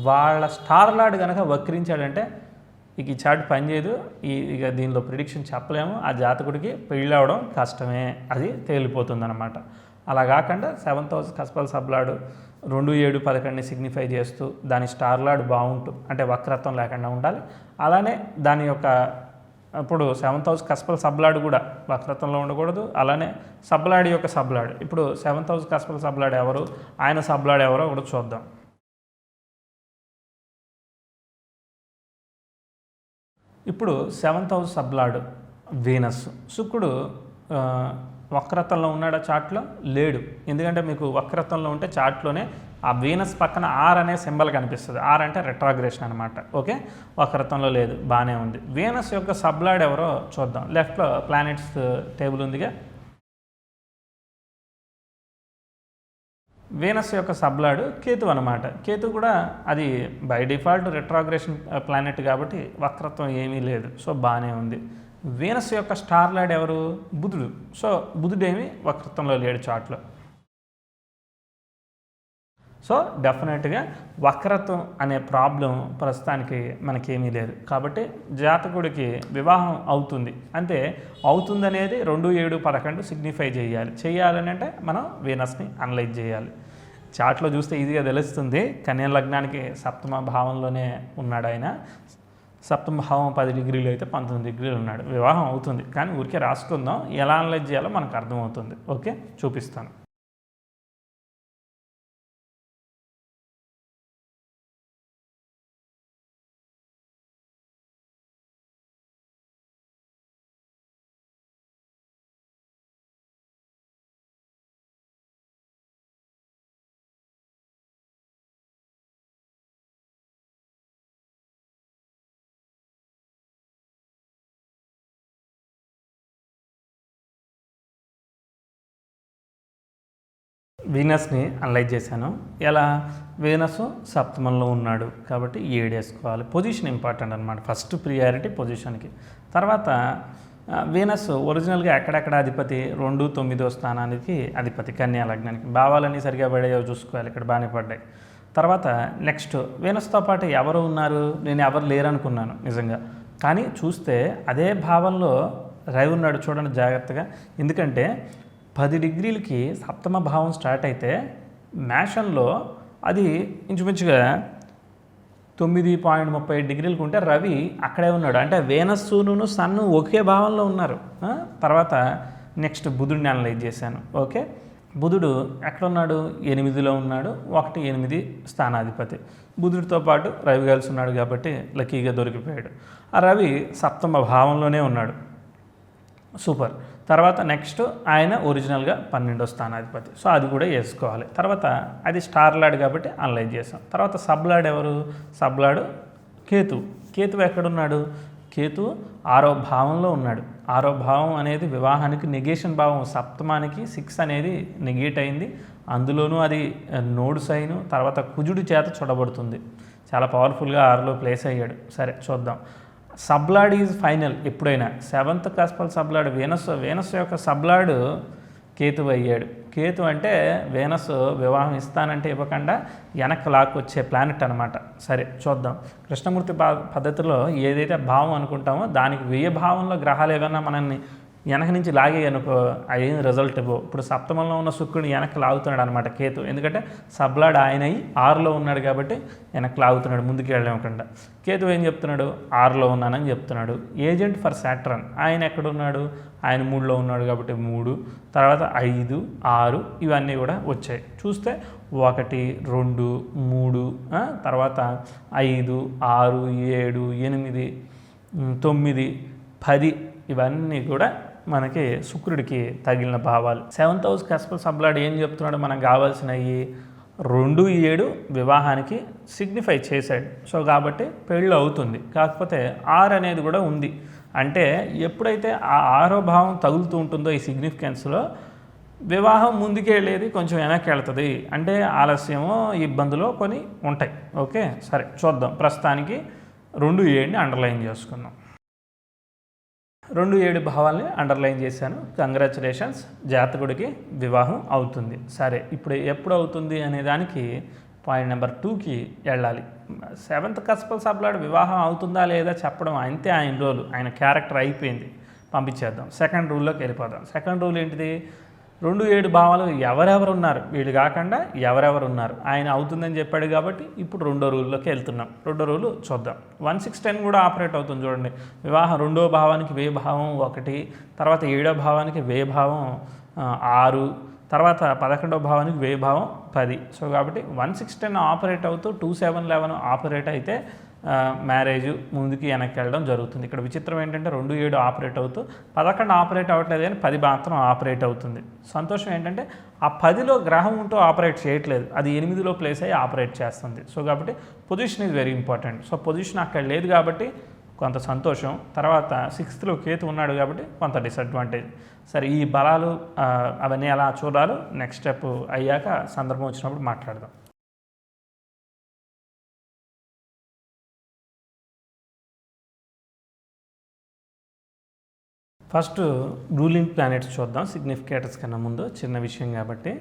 వాళ్ళ స్టార్ లార్డ్ కనుక వక్రించాడంటే ఇక ఈ చాట్ పనిచేయదు, ఇక దీనిలో ప్రిడిక్షన్ చెప్పలేము. ఆ జాతకుడికి పెళ్ళి అవడం కష్టమే, అది తేలిపోతుంది అనమాట. అలా కాకుండా 7th హౌస్ కాస్పల్ సబ్లాడు 2, 7, 11ని సిగ్నిఫై చేస్తూ దాని స్టార్ లార్డ్ బాగుంటూ, అంటే వక్రత్వం లేకుండా ఉండాలి. అలానే దాని యొక్క ఇప్పుడు 7th హౌస్ కస్పల్ సబ్లాడ్ కూడా వక్రత్వంలో ఉండకూడదు. అలానే సబ్లాడ్ యొక్క సబ్లాడ్, ఇప్పుడు 7th హౌస్ కస్పల్ సబ్లాడ్ ఎవరు, ఆయన సబ్లాడ్ ఎవరో కూడా చూద్దాం. ఇప్పుడు 7th హౌస్ సబ్లాడ్ వీనస్, శుక్రుడు వక్రత్వంలో ఉన్నాడా చార్ట్లో? లేడు. ఎందుకంటే మీకు వక్రత్వంలో ఉంటే చార్ట్లోనే ఆ వీనస్ పక్కన ఆర్ అనే సింబల్ కనిపిస్తుంది. ఆర్ అంటే రెట్రాగ్రేషన్ అనమాట. ఓకే, వక్రత్వంలో లేదు, బాగానే ఉంది. వీనస్ యొక్క సబ్లాడ్ ఎవరో చూద్దాం. లెఫ్ట్లో ప్లానెట్స్ టేబుల్ ఉందిగా, వీనస్ యొక్క సబ్లాడ్ కేతు అనమాట. కేతు కూడా అది బై డిఫాల్ట్ రెట్రాగ్రేషన్ ప్లానెట్ కాబట్టి వక్రత్వం ఏమీ లేదు, సో బాగానే ఉంది. వీనస్ యొక్క స్టార్ లార్డ్ ఎవరు? బుధుడు. సో బుధుడేమి వక్రత్వంలో లేడు చార్ట్లో. సో డెఫినెట్గా వక్రత్వం అనే ప్రాబ్లం ప్రస్తుతానికి మనకేమీ లేదు కాబట్టి జాతకుడికి వివాహం అవుతుంది. అంటే అవుతుందనేది 2, 7, 11 సిగ్నిఫై చేయాలని అంటే మనం వీనస్ని అనలైజ్ చేయాలి. చార్ట్లో చూస్తే ఈజీగా తెలుస్తుంది. కన్యా లగ్నానికి 7వ భావంలోనే ఉన్నాడు ఆయన. 7వ భావం 10 డిగ్రీలు అయితే 19 డిగ్రీలు ఉన్నాడు. వివాహం అవుతుంది, కానీ ఊరికే రాసుకుందాం, ఎలా అనలైజ్ చేయాలో మనకు అర్థమవుతుంది. ఓకే, చూపిస్తాను. వీనస్ని అనలైజ్ చేశాను. ఎలా? వీనస్ 7మంలో ఉన్నాడు కాబట్టి 7 వేసుకోవాలి. పొజిషన్ ఇంపార్టెంట్ అనమాట, ఫస్ట్ ప్రియారిటీ పొజిషన్కి. తర్వాత వీనస్ ఒరిజినల్గా ఎక్కడెక్కడ అధిపతి? 2, 9వ స్థానానికి అధిపతి కన్యా లగ్నానికి. భావాలన్నీ సరిగా పడాయో చూసుకోవాలి, ఇక్కడ బాగానే పడ్డాయి. తర్వాత నెక్స్ట్ వీనస్తో పాటు ఎవరు ఉన్నారు? నేను ఎవరు లేరనుకున్నాను నిజంగా, కానీ చూస్తే అదే భావంలో రవి ఉన్నాడు. చూడండి జాగ్రత్తగా, ఎందుకంటే 10 డిగ్రీలకి 7వ భావం స్టార్ట్ అయితే మేషంలో అది ఇంచుమించుగా 9.35 డిగ్రీలకు ఉంటే రవి అక్కడే ఉన్నాడు. అంటే వీనస్సును సన్ను ఒకే భావంలో ఉన్నారు. తర్వాత నెక్స్ట్ బుధుడిని అనలైజ్ చేశాను. ఓకే, బుధుడు ఎక్కడున్నాడు? 8లో ఉన్నాడు. 1, 8 స్థానాధిపతి. బుధుడితో పాటు రవి కలిసి ఉన్నాడు కాబట్టి లక్కీగా దొరికిపోయాడు. ఆ రవి 7వ భావంలోనే ఉన్నాడు. సూపర్. తర్వాత నెక్స్ట్ ఆయన ఒరిజినల్గా 12వ స్థానాధిపతి, సో అది కూడా వేసుకోవాలి. తర్వాత అది స్టార్ లార్డ్ కాబట్టి అనలైజ్ చేసాం. తర్వాత సబ్లాడ్ ఎవరు? సబ్లాడు కేతు ఎక్కడున్నాడు? కేతు 6వ భావంలో ఉన్నాడు. 6వ భావం అనేది వివాహానికి నెగేషన్ భావం. 7మానికి 6 అనేది నెగేట్ అయింది. అందులోనూ అది నోడు సైను తర్వాత కుజుడి చేత చూడబడుతుంది. చాలా పవర్ఫుల్గా 6లో ప్లేస్ అయ్యాడు. సరే చూద్దాం. సబ్లాడ్ ఈజ్ ఫైనల్ ఎప్పుడైనా 7th కస్పల్ సబ్లాడ్ వీనస్ యొక్క సబ్లాడ్ కేతు అయ్యాడు. కేతు అంటే వీనస్ వివాహం ఇస్తానంటే ఇవ్వకుండా వెనక్కి లాక్కొచ్చే ప్లానెట్ అనమాట. సరే చూద్దాం. కృష్ణమూర్తి పద్ధతిలో ఏదైతే భావం అనుకుంటామో దానికి 1000 భావంలో గ్రహాలు ఏమైనా మనల్ని వెనక నుంచి లాగే అనుకో అదేం రిజల్ట్ ఇవ్వవు. ఇప్పుడు సప్తమంలో ఉన్న శుక్రుడు వెనక్కి లాగుతున్నాడు అనమాట కేతు. ఎందుకంటే సబ్లాడ్ ఆయన అయ్యి 6లో ఉన్నాడు కాబట్టి వెనక్కి లాగుతున్నాడు, ముందుకు వెళ్ళకుండా. కేతు ఏం చెప్తున్నాడు? 6లో ఉన్నానని చెప్తున్నాడు. ఏజెంట్ ఫర్ సాటర్న్ ఆయన ఎక్కడున్నాడు? ఆయన 3లో ఉన్నాడు కాబట్టి 3, తర్వాత 5, 6 ఇవన్నీ కూడా వచ్చాయి. చూస్తే 1, 2, 3, తర్వాత 5, 6, 7, 8, 9, 10 ఇవన్నీ కూడా మనకి శుక్రుడికి తగిలిన భావాలు. 7th హౌస్ కస్పల్ సబ్లాడ్ ఏం చెప్తున్నాడు? మనకు కావాల్సినవి 2, 7 వివాహానికి సిగ్నిఫై చేశాడు. సో కాబట్టి పెళ్ళి అవుతుంది. కాకపోతే 6 అనేది కూడా ఉంది. అంటే ఎప్పుడైతే ఆ 6వ భావం తగులుతూ ఉంటుందో ఈ సిగ్నిఫికెన్స్లో వివాహం ముందుకెళ్ళేది కొంచెం వెనక్కి వెళ్తుంది. అంటే ఆలస్యమో ఇబ్బందులు కొన్ని ఉంటాయి. ఓకే సరే చూద్దాం. ప్రస్తుతానికి 2, 7ని అండర్లైన్ చేసుకుందాం. 2, 7 భావాల్ని అండర్లైన్ చేశాను. కంగ్రాచులేషన్స్, జాతకుడికి వివాహం అవుతుంది. సరే ఇప్పుడు ఎప్పుడు అవుతుంది అనే దానికి పాయింట్ నెంబర్ 2కి వెళ్ళాలి. 7th కస్పల్ సబ్లాడ్ వివాహం అవుతుందా లేదా చెప్పడం అంతే ఆయన రోలు, ఆయన క్యారెక్టర్ అయిపోయింది, పంపించేద్దాం. సెకండ్ రూల్లోకి వెళ్ళిపోదాం. సెకండ్ రూల్ ఏంటిది? 2, 7 భావాలు ఎవరెవరు ఉన్నారు, వీళ్ళు కాకుండా ఎవరెవరు ఉన్నారు. ఆయన అవుతుందని చెప్పాడు కాబట్టి ఇప్పుడు 2వ రూల్లోకి వెళ్తున్నాం. 2వ రూలు చూద్దాం. 1, 6, 10 కూడా ఆపరేట్ అవుతుంది చూడండి. వివాహం 2వ భావానికి 1000 భావం 1, తర్వాత 7వ భావానికి 1000 భావం 6, తర్వాత 11వ భావానికి 1000 భావం 10. సో కాబట్టి 1, 6, 10 ఆపరేట్ అవుతూ 2, 7, 11 ఆపరేట్ అయితే మ్యారేజ్ ముందుకి వెనక్కి వెళ్ళడం జరుగుతుంది. ఇక్కడ విచిత్రం ఏంటంటే 2, 7 ఆపరేట్ అవుతూ 11 ఆపరేట్ అవ్వట్లేదు కానీ 10 మాత్రం ఆపరేట్ అవుతుంది. సంతోషం ఏంటంటే ఆ 10లో గ్రహం ఉంటూ ఆపరేట్ చేయట్లేదు, అది 8లో ప్లేస్ అయ్యి ఆపరేట్ చేస్తుంది. సో కాబట్టి position is very important. So position అక్కడ లేదు కాబట్టి కొంత సంతోషం. తర్వాత 6th కేతు ఉన్నాడు కాబట్టి కొంత డిసడ్వాంటేజ్. సరే ఈ బలాలు అవన్నీ ఎలా చూడాలో నెక్స్ట్ స్టెప్ అయ్యాక సందర్భం వచ్చినప్పుడు మాట్లాడదాం. ఫస్ట్ రూలింగ్ ప్లానెట్స్ చూద్దాం. సిగ్నిఫికేటర్స్ కన్నా ముందు చిన్న విషయం కాబట్టి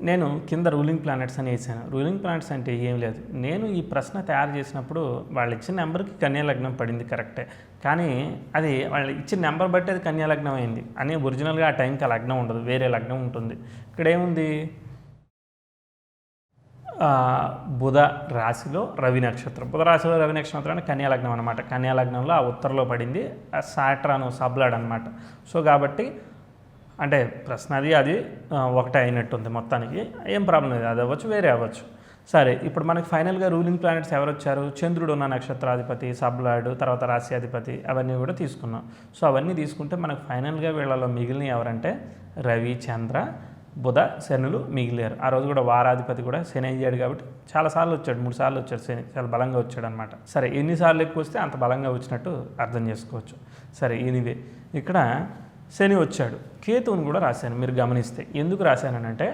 నేను కింద రూలింగ్ ప్లానెట్స్ అని వేసాను. రూలింగ్ ప్లానెట్స్ అంటే ఏం లేదు, నేను ఈ ప్రశ్న తయారు చేసినప్పుడు వాళ్ళు ఇచ్చిన నెంబర్కి కన్యా లగ్నం పడింది కరెక్టే, కానీ అది వాళ్ళు ఇచ్చిన నెంబర్ బట్టి అది కన్యా లగ్నం అయింది అని ఒరిజినల్గా ఆ టైంకి ఆ లగ్నం ఉండదు, వేరే లగ్నం ఉంటుంది. ఇక్కడ ఏముంది? బుధ రాశిలో రవి నక్షత్రం. బుధ రాశిలో రవి నక్షత్రం అంటే కన్యా లగ్నం అనమాట. కన్యా లగ్నంలో ఆ ఉత్తరలో పడింది సాటర్న్ సబ్లాడ్ అనమాట. సో కాబట్టి అంటే ప్రశ్న అది ఒకటే అయినట్టుంది మొత్తానికి. ఏం ప్రాబ్లం లేదు, అది అవ్వచ్చు వేరే అవ్వచ్చు. సరే ఇప్పుడు మనకి ఫైనల్గా రూలింగ్ ప్లానెట్స్ ఎవరు వచ్చారు? చంద్రుడు ఉన్న నక్షత్రాధిపతి, సబ్లాడ్, తర్వాత రాశ్యాధిపతి అవన్నీ కూడా తీసుకున్నాం. సో అవన్నీ తీసుకుంటే మనకు ఫైనల్గా వీళ్ళలో మిగిలిన ఎవరంటే రవి, చంద్ర, బుధ, శనులు మిగిలారు. ఆ రోజు కూడా వారాధిపతి కూడా శని అయ్యాడు కాబట్టి చాలాసార్లు వచ్చాడు, 3 సార్లు వచ్చాడు శని, చాలా బలంగా వచ్చాడు అనమాట. సరే ఎన్నిసార్లు ఎక్కువ వస్తే అంత బలంగా వచ్చినట్టు అర్థం చేసుకోవచ్చు. సరే ఎనివే ఇక్కడ శని వచ్చాడు. కేతువుని కూడా రాశాను మీరు గమనిస్తే. ఎందుకు రాశానంటే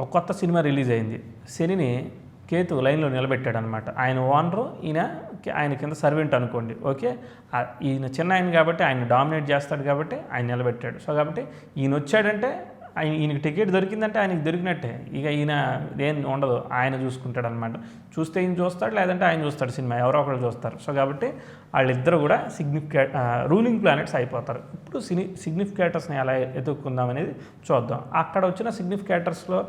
ఒక కొత్త సినిమా రిలీజ్ అయింది, శనిని కేతు లైన్లో నిలబెట్టాడు అనమాట. ఆయన ఓనరు, ఆయన కింద సర్వెంట్ అనుకోండి. ఓకే, ఈయన చిన్న ఆయన కాబట్టి ఆయన డామినేట్ చేస్తాడు కాబట్టి ఆయన నిలబెట్టాడు. సో కాబట్టి ఈయన వచ్చాడంటే ఈయనకి టికెట్ దొరికిందంటే ఆయనకి దొరికినట్టే, ఇక ఈయన ఏం ఉండదు, ఆయన చూసుకుంటాడు అనమాట. చూస్తే ఈయన చూస్తాడు, లేదంటే ఆయన చూస్తాడు సినిమా, ఎవరో ఒకరు చూస్తారు. సో కాబట్టి వాళ్ళిద్దరు కూడా రూలింగ్ ప్లానెట్స్ అయిపోతారు. ఇప్పుడు సిగ్నిఫికేటర్స్ని ఎలా ఎదుర్కొందాం అనేది చూద్దాం. అక్కడ వచ్చిన సిగ్నిఫికేటర్స్లో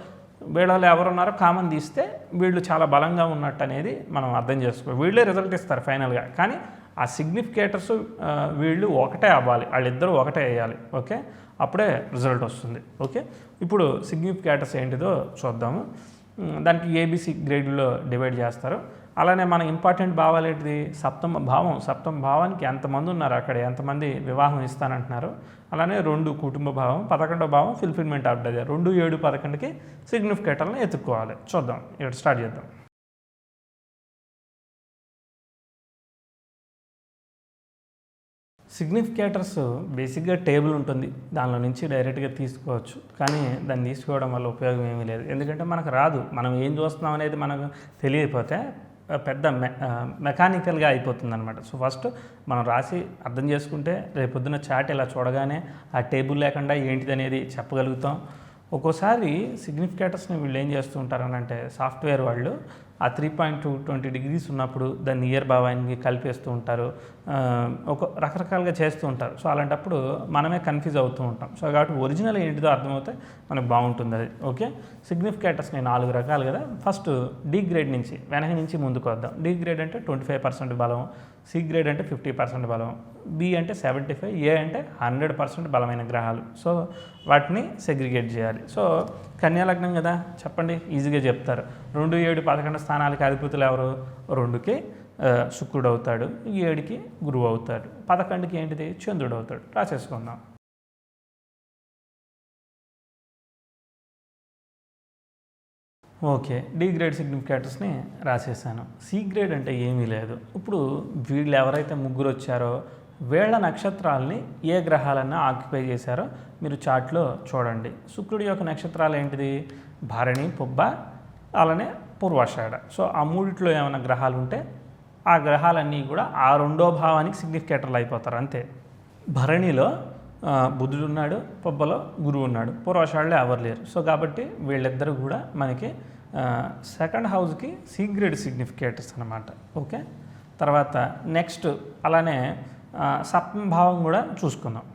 వీళ్ళలో ఎవరున్నారో కామన్ తీస్తే వీళ్ళు చాలా బలంగా ఉన్నట్టు అనేది మనం అర్థం చేసుకోవాలి. వీళ్ళే రిజల్ట్ ఇస్తారు ఫైనల్గా, కానీ ఆ సిగ్నిఫికేటర్స్ వీళ్ళు ఒకటే అవ్వాలి, వాళ్ళిద్దరూ ఒకటే వేయాలి. ఓకే, అప్పుడే రిజల్ట్ వస్తుంది. ఓకే, ఇప్పుడు సిగ్నిఫికేటర్స్ ఏంటిదో చూద్దాము. దానికి ఏబిసి గ్రేడ్లో డివైడ్ చేస్తారు. అలానే మన ఇంపార్టెంట్ భావాలు ఏంటిది? సప్తమ భావానికి ఎంతమంది ఉన్నారు, అక్కడ ఎంతమంది వివాహం ఇస్తానంటున్నారు. అలానే 2 కుటుంబ భావం, 11వ భావం ఫుల్ఫిల్మెంట్ ఆఫ్ డెజైర్. 2, 7, 11కి సిగ్నిఫికేటర్లను ఎత్తుక్కోవాలి. చూద్దాం, ఇక్కడ స్టార్ట్ చేద్దాం. సిగ్నిఫికేటర్స్ బేసిక్గా టేబుల్ ఉంటుంది, దానిలో నుంచి డైరెక్ట్గా తీసుకోవచ్చు. కానీ దాన్ని తీసుకోవడం వల్ల ఉపయోగం ఏమీ లేదు, ఎందుకంటే మనకు రాదు. మనం ఏం చూస్తున్నాం అనేది మనకు తెలియకపోతే పెద్ద మెకానికల్గా అయిపోతుంది అనమాట. సో ఫస్ట్ మనం రాసి అర్థం చేసుకుంటే రేపొద్దున చార్ట్ ఇలా చూడగానే ఆ టేబుల్ లేకుండా ఏంటిది అనేది చెప్పగలుగుతాం. ఒక్కోసారి సిగ్నిఫికేటర్స్ని వీళ్ళు ఏం చేస్తూ ఉంటారనంటే సాఫ్ట్వేర్ వాళ్ళు ఆ 3.220 degrees ఉన్నప్పుడు దాన్ని నియర్ భావానికి కలిపేస్తూ ఉంటారు, ఒక రకరకాలుగా చేస్తూ ఉంటారు. సో అలాంటప్పుడు మనమే కన్ఫ్యూజ్ అవుతూ ఉంటాం. సో కాబట్టి ఒరిజినల్ ఏంటిదో అర్థమవుతే మనకు బాగుంటుంది అది. ఓకే, సిగ్నిఫికేటర్స్ని 4 రకాలు కదా. ఫస్ట్ డి గ్రేడ్ నుంచి వెనక నుంచి ముందుకు వద్దాం. డి గ్రేడ్ అంటే 25% బలం, సి గ్రేడ్ అంటే 50% బలం, బి అంటే 75, ఏ అంటే 100% బలమైన గ్రహాలు. సో వాటిని సెగ్రిగేట్ చేయాలి. సో కన్యాలగ్నం కదా, చెప్పండి, ఈజీగా చెప్తారు. 2, 7, 11 స్థానాలకి అధిపతులు ఎవరు? 2కి శుక్రుడు అవుతాడు, 7కి గురువు అవుతాడు, 11కి ఏంటిది? చంద్రుడు అవుతాడు. రాసేసుకుందాం. ఓకే, డి గ్రేడ్ సిగ్నిఫికేటర్స్ని రాసేసాను. సి గ్రేడ్ అంటే ఏమీ లేదు. ఇప్పుడు వీళ్ళు ఎవరైతే ముగ్గురు వచ్చారో వీళ్ళ నక్షత్రాలని ఏ గ్రహాలన్నా ఆక్యుపై చేశారో మీరు చార్ట్లో చూడండి. శుక్రుడి యొక్క నక్షత్రాలు ఏంటిది? భరణి, పుబ్బ, అలానే పూర్వాషాఢ. సో ఆ మూడిట్లో ఏమైనా గ్రహాలు ఉంటే ఆ గ్రహాలన్నీ కూడా ఆ 2వ భావానికి సిగ్నిఫికేటర్లు అయిపోతారు అంతే. భరణిలో బుధుడు ఉన్నాడు, పుబ్బలో గురువు ఉన్నాడు, పూర్వాషాఢలో ఎవరు లేరు. సో కాబట్టి వీళ్ళిద్దరూ కూడా మనకి సెకండ్ హౌస్కి సి గ్రేడ్ సిగ్నిఫికేటర్స్ అనమాట. ఓకే, తర్వాత నెక్స్ట్ అలానే సప్తమ భావం కూడా చూసుకుందాం.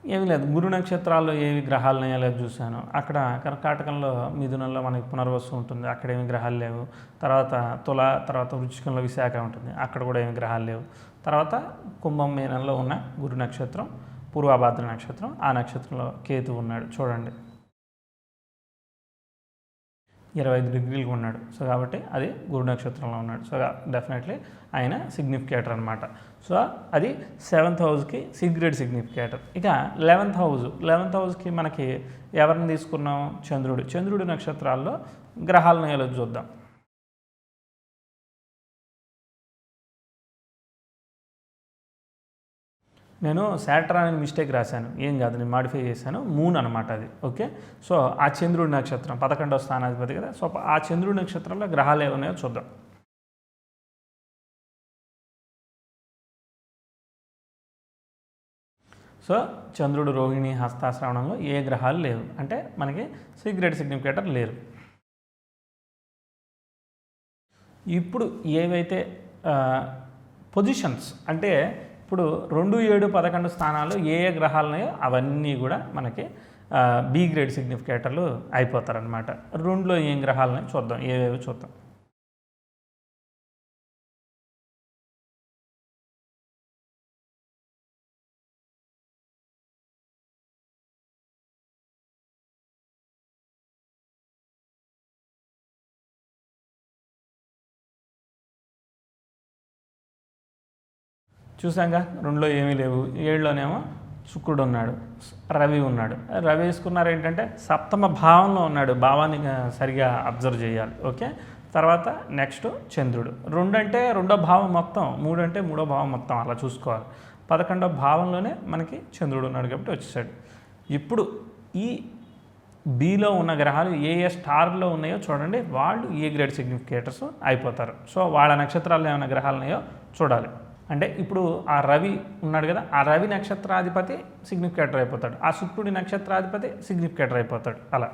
ఏమీ లేదు, గురు నక్షత్రాల్లో ఏవి గ్రహాలు ఉన్నాయో చూశాను. అక్కడ కర్కాటకంలో, మిథునంలో మనకి పునర్వసు ఉంటుంది, అక్కడ ఏమి గ్రహాలు లేవు. తర్వాత తుల, తర్వాత వృశ్చికంలో విశాఖ ఉంటుంది, అక్కడ కూడా ఏమి గ్రహాలు లేవు. తర్వాత కుంభం, మీనంలో ఉన్న గురు నక్షత్రం, పూర్వభాద్ర నక్షత్రం, ఆ నక్షత్రంలో కేతు ఉన్నాడు చూడండి, 25 degrees ఉన్నాడు. సో కాబట్టి అది గురు నక్షత్రంలో ఉన్నాడు. సో డెఫినెట్లీ ఆయన సిగ్నిఫికేటర్ అనమాట. సో అది 7th హౌస్కి సి గ్రేడ్ సిగ్నిఫికేటర్. ఇక 11th హౌస్కి మనకి ఎవరిని తీసుకున్నాం? చంద్రుడు నక్షత్రాల్లో గ్రహాలను ఎలా చూద్దాం. నేను శాటర్న్ అని మిస్టేక్ రాశాను, ఏం కాదు, నేను మాడిఫై చేశాను. మూన్ అనమాట అది. ఓకే, సో ఆ చంద్రుడి నక్షత్రం 11వ స్థానాధిపతి కదా. సో ఆ చంద్రుడి నక్షత్రంలో గ్రహాలు ఏమున్నాయో చూద్దాం. సో చంద్రుడు రోహిణి, హస్తాశ్రవణంలో ఏ గ్రహాలు లేవు, అంటే మనకి సి గ్రేడ్ సిగ్నిఫికేటర్ లేరు. ఇప్పుడు ఏవైతే పొజిషన్స్ అంటే ఇప్పుడు 2, 7, 11 స్థానాలు ఏ గ్రహాలు ఉన్నాయో అవన్నీ కూడా మనకి బి గ్రేడ్ సిగ్నిఫికేటర్లు అయిపోతారనమాట. 2లో ఏం గ్రహాలు ఉన్నాయో చూద్దాం, ఏవేవో చూద్దాం. చూసాంగా, 2లో ఏమీ లేవు. 7లోనేమో శుక్రుడు ఉన్నాడు, రవి ఉన్నాడు. రవి వేసుకున్నారు ఏంటంటే సప్తమ భావంలో ఉన్నాడు, భావాన్ని సరిగా అబ్జర్వ్ చేయాలి. ఓకే, తర్వాత నెక్స్ట్ చంద్రుడు. 2 అంటే 2వ భావం మొత్తం, 3 అంటే 3వ భావం మొత్తం అలా చూసుకోవాలి. 11వ భావంలోనే మనకి చంద్రుడు ఉన్నాడు కాబట్టి వచ్చేసాడు. ఇప్పుడు ఈ బిలో ఉన్న గ్రహాలు ఏ స్టార్లో ఉన్నాయో చూడండి, వాళ్ళు ఏ గ్రేడ్ సిగ్నిఫికేటర్స్ అయిపోతారు. సో వాళ్ళ నక్షత్రాల్లో ఏమైనా గ్రహాలు ఉన్నాయో చూడాలి. అంటే ఇప్పుడు ఆ రవి ఉన్నాడు కదా, ఆ రవి నక్షత్రాధిపతి సిగ్నిఫికేటర్ అయిపోతాడు, ఆ శుక్రుడి నక్షత్రాధిపతి సిగ్నిఫికేటర్ అయిపోతాడు అలా.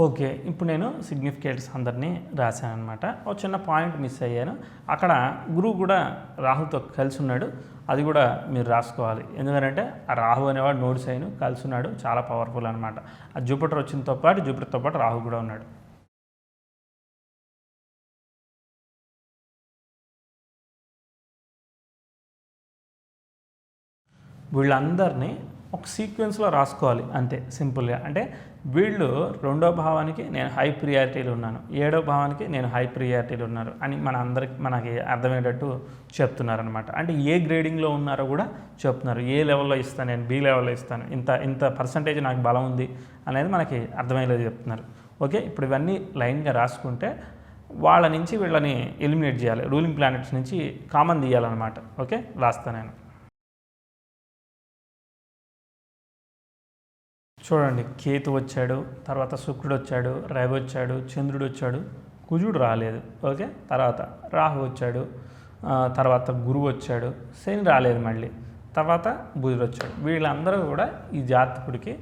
ఓకే, ఇప్పుడు నేను సిగ్నిఫికేటర్స్ అందరినీ రాశాను అనమాట. ఒక చిన్న పాయింట్ మిస్ అయ్యాను, అక్కడ గురువు కూడా రాహుతో కలిసి ఉన్నాడు, అది కూడా మీరు రాసుకోవాలి. ఎందుకంటే ఆ రాహు అనేవాడు నోడ్ సైన్ కలిసి ఉన్నాడు, చాలా పవర్ఫుల్ అనమాట. ఆ జూపిటర్ వచ్చినతో పాటు రాహు కూడా ఉన్నాడు. వీళ్ళందరినీ ఒక సీక్వెన్స్లో రాసుకోవాలి అంతే, సింపుల్గా. అంటే వీళ్ళు 2వ భావానికి నేను హై ప్రియారిటీలు ఉన్నాను, 7వ భావానికి నేను హై ప్రియారిటీలు ఉన్నారు అని మనకి అర్థమయ్యేటట్టు చెప్తున్నారనమాట. అంటే ఏ గ్రేడింగ్లో ఉన్నారో కూడా చెప్తున్నారు. ఏ లెవెల్లో ఇస్తాను నేను, బి లెవెల్లో ఇస్తాను, ఇంత పర్సంటేజ్ నాకు బలం ఉంది అనేది మనకి అర్థమయ్యేది చెప్తున్నారు. ఓకే, ఇప్పుడు ఇవన్నీ లైన్గా రాసుకుంటే వాళ్ళ నుంచి వీళ్ళని ఎలిమినేట్ చేయాలి, రూలింగ్ ప్లానెట్స్ నుంచి కామన్ తీయాలన్నమాట. ఓకే, రాస్తాను నేను. చూడండి, కేతు వచ్చాడు, తర్వాత శుక్రుడు వచ్చాడు, రవి వచ్చాడు, చంద్రుడు వచ్చాడు, కుజుడు రాలేదు. ఓకే, తర్వాత రాహు వచ్చాడు, తర్వాత గురువు వచ్చాడు, శని రాలేదు మళ్ళీ, తర్వాత బుధుడు వచ్చాడు. వీళ్ళందరూ కూడా ఈ జాతకుడికి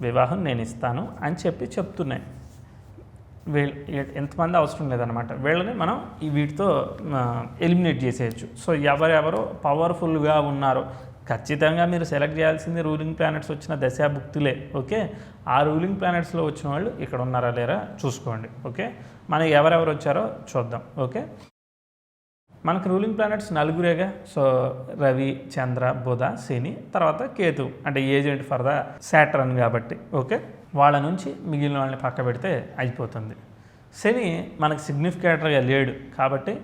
వివాహం నేను ఇస్తాను అని చెప్తున్నాయి. వీళ్ళు ఎంతమంది అవసరం లేదనమాట. వీళ్ళని మనం ఈ వీటితో ఎలిమినేట్ చేసేయచ్చు. సో ఎవరెవరో పవర్ఫుల్గా ఉన్నారో ఖచ్చితంగా మీరు సెలెక్ట్ చేయాల్సింది రూలింగ్ ప్లానెట్స్ వచ్చిన దశాభుక్తులే. ఓకే, ఆ రూలింగ్ ప్లానెట్స్లో వచ్చిన వాళ్ళు ఇక్కడ ఉన్నారా లేరా చూసుకోండి. ఓకే, మనకి ఎవరెవరు వచ్చారో చూద్దాం. ఓకే, మనకు రూలింగ్ ప్లానెట్స్ నలుగురేగా. సో రవి, చంద్ర, బుధ, శని, తర్వాత కేతు అంటే ఏజెంట్ ఫర్ ద సాటర్న్ కాబట్టి. ఓకే, వాళ్ళ నుంచి మిగిలిన వాళ్ళని పక్క పెడితే అయిపోతుంది. శని మనకు సిగ్నిఫికేటర్గా లేడు కాబట్టి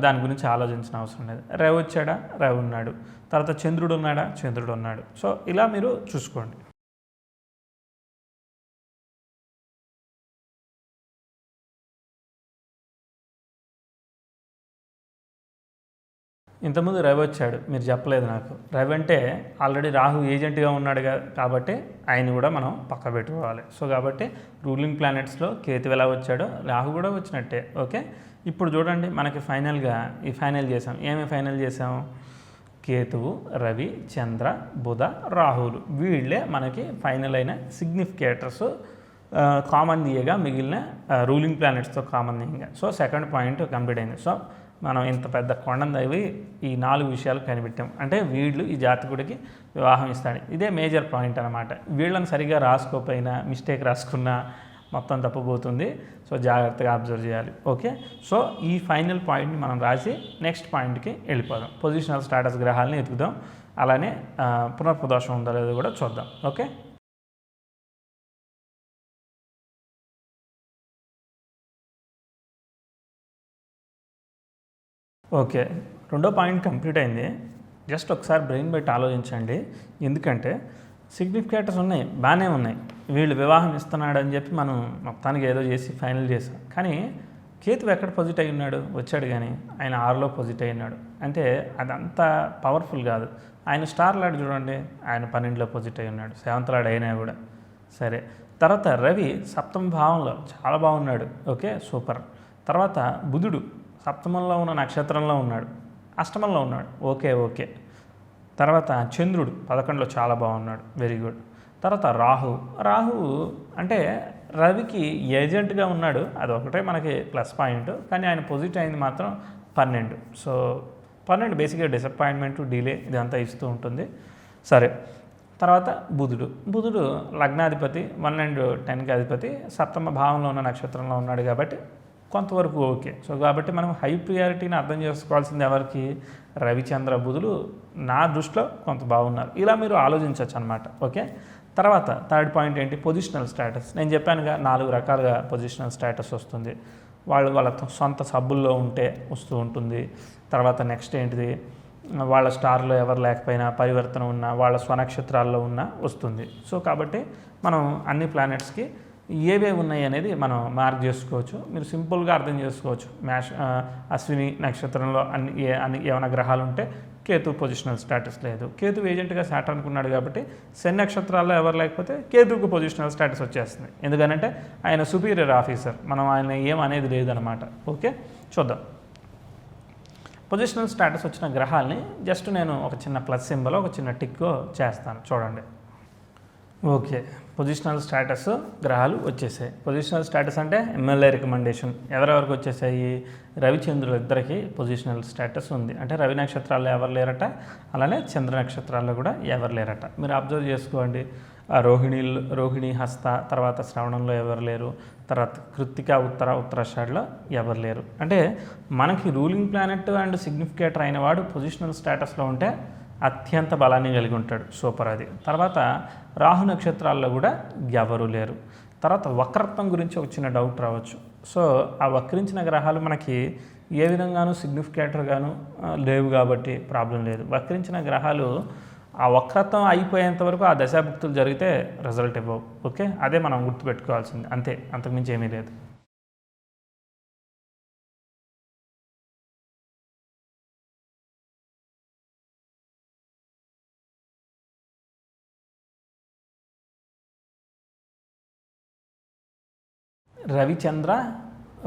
దాని గురించి ఆలోచించిన అవసరం లేదు. రవి వచ్చాడా, రవి ఉన్నాడు. తర్వాత చంద్రుడు ఉన్నాడా, చంద్రుడు ఉన్నాడు. సో ఇలా మీరు చూసుకోండి. ఇంతకుముందు రవి వచ్చాడు, మీరు చెప్పలేదు నాకు. రవి అంటే ఆల్రెడీ రాహు ఏజెంట్గా ఉన్నాడు కాబట్టి ఆయన కూడా మనం పక్క పెట్టుకోవాలి. సో కాబట్టి రూలింగ్ ప్లానెట్స్లో కేతు ఎలా వచ్చాడో రాహు కూడా వచ్చినట్టే. ఓకే, ఇప్పుడు చూడండి, మనకి ఫైనల్గా ఫైనల్ చేసాం. ఏమి ఫైనల్ చేసాం? కేతువు, రవి, చంద్ర, బుధ, రాహులు వీళ్ళే మనకి ఫైనల్ అయిన సిగ్నిఫికేటర్స్ కామన్ దియగా మిగిలిన రూలింగ్ ప్లానెట్స్తో కామన్ దియగా. సో సెకండ్ పాయింట్ కంప్లీట్ అయింది. సో మనం ఇంత పెద్ద కొండను తవ్వి ఈ 4 విషయాలు కనిపెట్టాం. అంటే వీళ్ళు ఈ జాతకుడికి వివాహం ఇస్తాడు. ఇదే మేజర్ పాయింట్ అనమాట. వీళ్ళని సరిగా రాసుకోకపోయినా, మిస్టేక్ రాసుకున్నా మొత్తం తప్పుపోతుంది. సో జాగ్రత్తగా అబ్జర్వ్ చేయాలి. ఓకే, సో ఈ ఫైనల్ పాయింట్ని మనం రాసి నెక్స్ట్ పాయింట్కి వెళ్ళిపోదాం. పొజిషనల్ స్టాటస్ గ్రహాలని ఎతుకుదాం. అలానే పునర్ప్రదోషం ఉందో లేదో కూడా చూద్దాం. ఓకే, ఓకే, రెండో పాయింట్ కంప్లీట్ అయింది. జస్ట్ ఒకసారి బ్రెయిన్ పెట్టి ఆలోచించండి. ఎందుకంటే సిగ్నిఫికేటర్స్ ఉన్నాయి, బాగానే ఉన్నాయి. వీళ్ళు వివాహం ఇస్తున్నాడని చెప్పి మనం మొత్తానికి ఏదో చేసి ఫైనల్ చేసాం. కానీ కేతు ఎక్కడ పొజిట్ అయి ఉన్నాడు? వచ్చాడు కానీ ఆయన 6లో పొజిట్ అయి ఉన్నాడు. అంటే అదంతా పవర్ఫుల్ కాదు. ఆయన స్టార్ లాడ్ చూడండి, ఆయన 12లో పొజిట్ అయి ఉన్నాడు, 7th లాడ్ అయినా కూడా. సరే, తర్వాత రవి 7వ భావంలో చాలా బాగున్నాడు. Okay, super. తర్వాత బుధుడు 7మంలో ఉన్న నక్షత్రంలో ఉన్నాడు, 8మంలో ఉన్నాడు. ఓకే. తర్వాత చంద్రుడు 11లో చాలా బాగున్నాడు, వెరీ గుడ్. తర్వాత రాహు అంటే రవికి ఏజెంట్గా ఉన్నాడు, అదొకటే మనకి ప్లస్ పాయింట్. కానీ ఆయన పొజిట్ అయింది మాత్రం 12. సో 12 బేసిక్గా డిసప్పాయింట్మెంట్, డిలే ఇదంతా ఇస్తూ ఉంటుంది. సరే, తర్వాత బుధుడు లగ్నాధిపతి, 1 and 10కి అధిపతి, 7వ భావంలో ఉన్న నక్షత్రంలో ఉన్నాడు కాబట్టి కొంతవరకు ఓకే. సో కాబట్టి మనం హై ప్రియారిటీని అర్థం చేసుకోవాల్సింది ఎవరికి? రవిచంద్ర బుధులు నా దృష్టిలో కొంత బాగున్నారు. ఇలా మీరు ఆలోచించవచ్చు అనమాట. ఓకే, తర్వాత థర్డ్ పాయింట్ ఏంటి? Positional status. నేను చెప్పానుగా 4 రకాలుగా పొజిషనల్ స్టేటస్ వస్తుంది. వాళ్ళ సొంత సబ్బుల్లో ఉంటే వస్తూ ఉంటుంది. తర్వాత నెక్స్ట్ ఏంటిది? వాళ్ళ స్టార్లో ఎవరు లేకపోయినా, పరివర్తన ఉన్న వాళ్ళ స్వనక్షత్రాల్లో ఉన్న వస్తుంది. సో కాబట్టి మనం అన్ని ప్లానెట్స్కి ఏవేవి ఉన్నాయి అనేది మనం మార్క్ చేసుకోవచ్చు. మీరు సింపుల్గా అర్థం చేసుకోవచ్చు. అశ్విని నక్షత్రంలో ఏమైనా గ్రహాలు ఉంటే కేతు పొజిషనల్ స్టేటస్ లేదు. కేతు ఏజెంట్గా సాటర్న్ అనుకున్నాడు కాబట్టి శని నక్షత్రాల్లో ఎవరు లేకపోతే కేతుకు పొజిషనల్ స్టేటస్ వచ్చేస్తుంది. ఎందుకంటే ఆయన సుపీరియర్ ఆఫీసర్, మనం ఆయన ఏం అనేది లేదనమాట. ఓకే, చూద్దాం. పొజిషనల్ స్టేటస్ వచ్చిన గ్రహాలని జస్ట్ నేను ఒక చిన్న ప్లస్ సింబల్, ఒక చిన్న టిక్ చేస్తాను, చూడండి. ఓకే, పొజిషనల్ స్టేటస్ గ్రహాలు వచ్చేసాయి. పొజిషనల్ స్టేటస్ అంటే ఎమ్మెల్యే రికమెండేషన్ ఎవరెవరికి వచ్చేసాయి? రవిచంద్రులు ఇద్దరికి పొజిషనల్ స్టేటస్ ఉంది. అంటే రవి నక్షత్రాల్లో ఎవరు లేరట, అలానే చంద్ర నక్షత్రాల్లో కూడా ఎవరు లేరట. మీరు అబ్జర్వ్ చేసుకోండి. రోహిణి హస్త, తర్వాత శ్రవణంలో ఎవరు లేరు, తర్వాత కృత్తిక ఉత్తరాషాఢలో ఎవరు లేరు. అంటే మనకి రూలింగ్ ప్లానెట్ అండ్ సిగ్నిఫికేటర్ అయిన వాడు పొజిషనల్ స్టేటస్లో ఉంటే అత్యంత బలాన్ని కలిగి ఉంటాడు, సూపర్ అది. తర్వాత రాహు నక్షత్రాల్లో కూడా ఎవరు లేరు. తర్వాత వక్రత్వం గురించి ఒక చిన్న డౌట్ రావచ్చు. సో ఆ వక్రించిన గ్రహాలు మనకి ఏ విధంగానూ సిగ్నిఫికేటర్గాను లేవు కాబట్టి ప్రాబ్లం లేదు. వక్రించిన గ్రహాలు ఆ వక్రత్వం అయిపోయేంత వరకు ఆ దశాభుక్తులు జరిగితే రిజల్ట్ ఇవ్వవు. ఓకే, అదే మనం గుర్తుపెట్టుకోవాల్సింది, అంతే, అంతకుమించి ఏమీ లేదు. రవిచంద్ర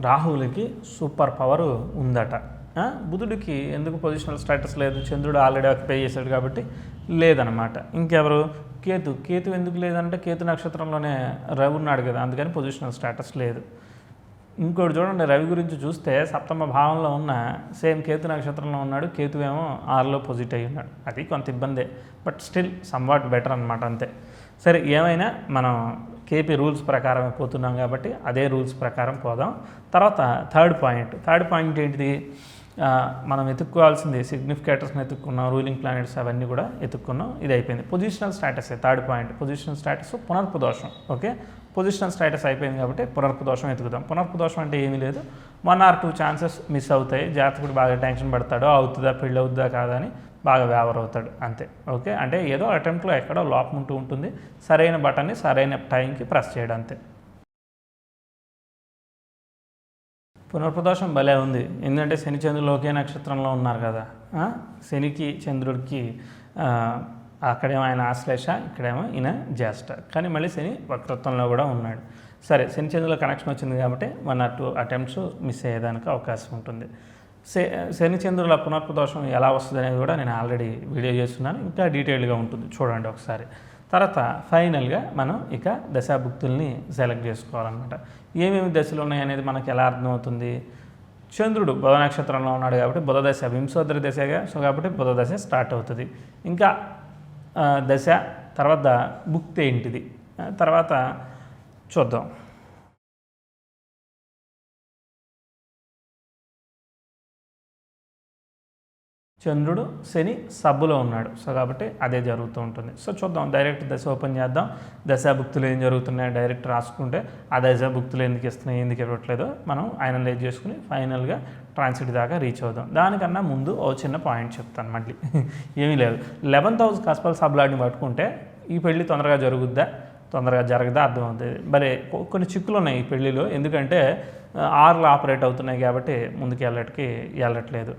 రాహులకి సూపర్ పవర్ ఉందట. బుధుడికి ఎందుకు పొజిషనల్ స్టేటస్ లేదు? చంద్రుడు ఆల్రెడీ ఆక్యుపై చేశాడు కాబట్టి లేదనమాట. ఇంకెవరు? కేతు ఎందుకు లేదంటే కేతు నక్షత్రంలోనే రవి ఉన్నాడు కదా, అందుకని పొజిషనల్ స్టేటస్ లేదు. ఇంకోటి చూడండి, రవి గురించి చూస్తే సప్తమ భావంలో ఉన్న సేమ్ కేతు నక్షత్రంలో ఉన్నాడు, కేతు ఏమో 6లో పొజిట్ అయ్యి ఉన్నాడు. అది కొంత ఇబ్బందే, బట్ స్టిల్ సమ్వాట్ బెటర్ అనమాట, అంతే. సరే, ఏమైనా మనం కేపీ రూల్స్ ప్రకారం పోతున్నాం కాబట్టి అదే రూల్స్ ప్రకారం పోదాం. తర్వాత థర్డ్ పాయింట్ ఏంటిది? మనం ఎత్తుక్కోవాల్సింది సిగ్నిఫికేటర్స్ని ఎత్తుక్కున్నాం, రూలింగ్ ప్లానెట్స్ అవన్నీ కూడా ఎత్తుక్కున్నాం. ఇది అయిపోయింది. Positional status third point. Positional status పునర్పు దోషం. ఓకే, పొజిషనల్ స్టేటస్ అయిపోయింది కాబట్టి పునర్పు దోషం ఎత్తుకుదాం. పునర్పు దోషం అంటే ఏమీ లేదు, 1 or 2 ఛాన్సెస్ మిస్ అవుతాయి. జాతకుడు బాగా టెన్షన్ పడతాడో అవుతుందా పెళ్ళి అవుతుందా కాదా అని బాగా వ్యావర్ అవుతాడు, అంతే. ఓకే, అంటే ఏదో అటెంప్ట్లో ఎక్కడో లోపం ఉంటూ ఉంటుంది, సరైన బటన్ని సరైన టైంకి ప్రెస్ చేయడం, అంతే. పునర్ప్రదోషం భలే ఉంది, ఎందుకంటే శని చంద్రులు ఒకే నక్షత్రంలో ఉన్నారు కదా. శనికి చంద్రుడికి అక్కడేమో ఆయన ఆశ్లేష, ఇక్కడేమో ఈయన జ్యేష్ఠ, కానీ మళ్ళీ శని వక్రత్వంలో కూడా ఉన్నాడు. సరే, శని చంద్రుల కనెక్షన్ వచ్చింది కాబట్టి 1 or 2 అటెంప్ట్స్ మిస్ అయ్యేదానికి అవకాశం ఉంటుంది. శని చంద్రుల పునర్ప్రదోషం ఎలా వస్తుంది అనేది కూడా నేను ఆల్రెడీ వీడియో చేస్తున్నాను, ఇంకా డీటెయిల్గా ఉంటుంది, చూడండి ఒకసారి. తర్వాత ఫైనల్గా మనం ఇక దశాభుక్తుల్ని సెలెక్ట్ చేసుకోవాలన్నమాట. ఏమేమి దశలు ఉన్నాయి అనేది మనకు ఎలా అర్థమవుతుంది? చంద్రుడు బుధ నక్షత్రంలో ఉన్నాడు కాబట్టి బుధ దశ వింశోదరి దశగా, సో కాబట్టి బుధ దశ స్టార్ట్ అవుతుంది. ఇంకా దశ తర్వాత భుక్తి ఏంటిది తర్వాత చూద్దాం. చంద్రుడు శని సబ్బులో ఉన్నాడు, సో కాబట్టి అదే జరుగుతూ ఉంటుంది. సో చూద్దాం, డైరెక్ట్ దశ ఓపెన్ చేద్దాం. దశాభుక్తులు ఏం జరుగుతున్నాయో డైరెక్ట్ రాసుకుంటే ఆ దశాభుక్తులు ఎందుకు ఇస్తున్నాయి ఎందుకు ఇవ్వట్లేదో మనం అనలైజ్ చేసుకుని ఫైనల్గా ట్రాన్సిట్ దాకా రీచ్ అవుదాం. దానికన్నా ముందు ఓ చిన్న పాయింట్ చెప్తాను మళ్ళీ. ఏమీ లేదు, 11th హౌస్ కస్పల్ సబ్లాడ్ని పట్టుకుంటే ఈ పెళ్ళి తొందరగా జరగదా అర్థమవుతుంది. మరి కొన్ని చిక్కులు ఉన్నాయి ఈ పెళ్ళిలో, ఎందుకంటే 6లో ఆపరేట్ అవుతున్నాయి కాబట్టి ముందుకు వెళ్ళట్లేదు.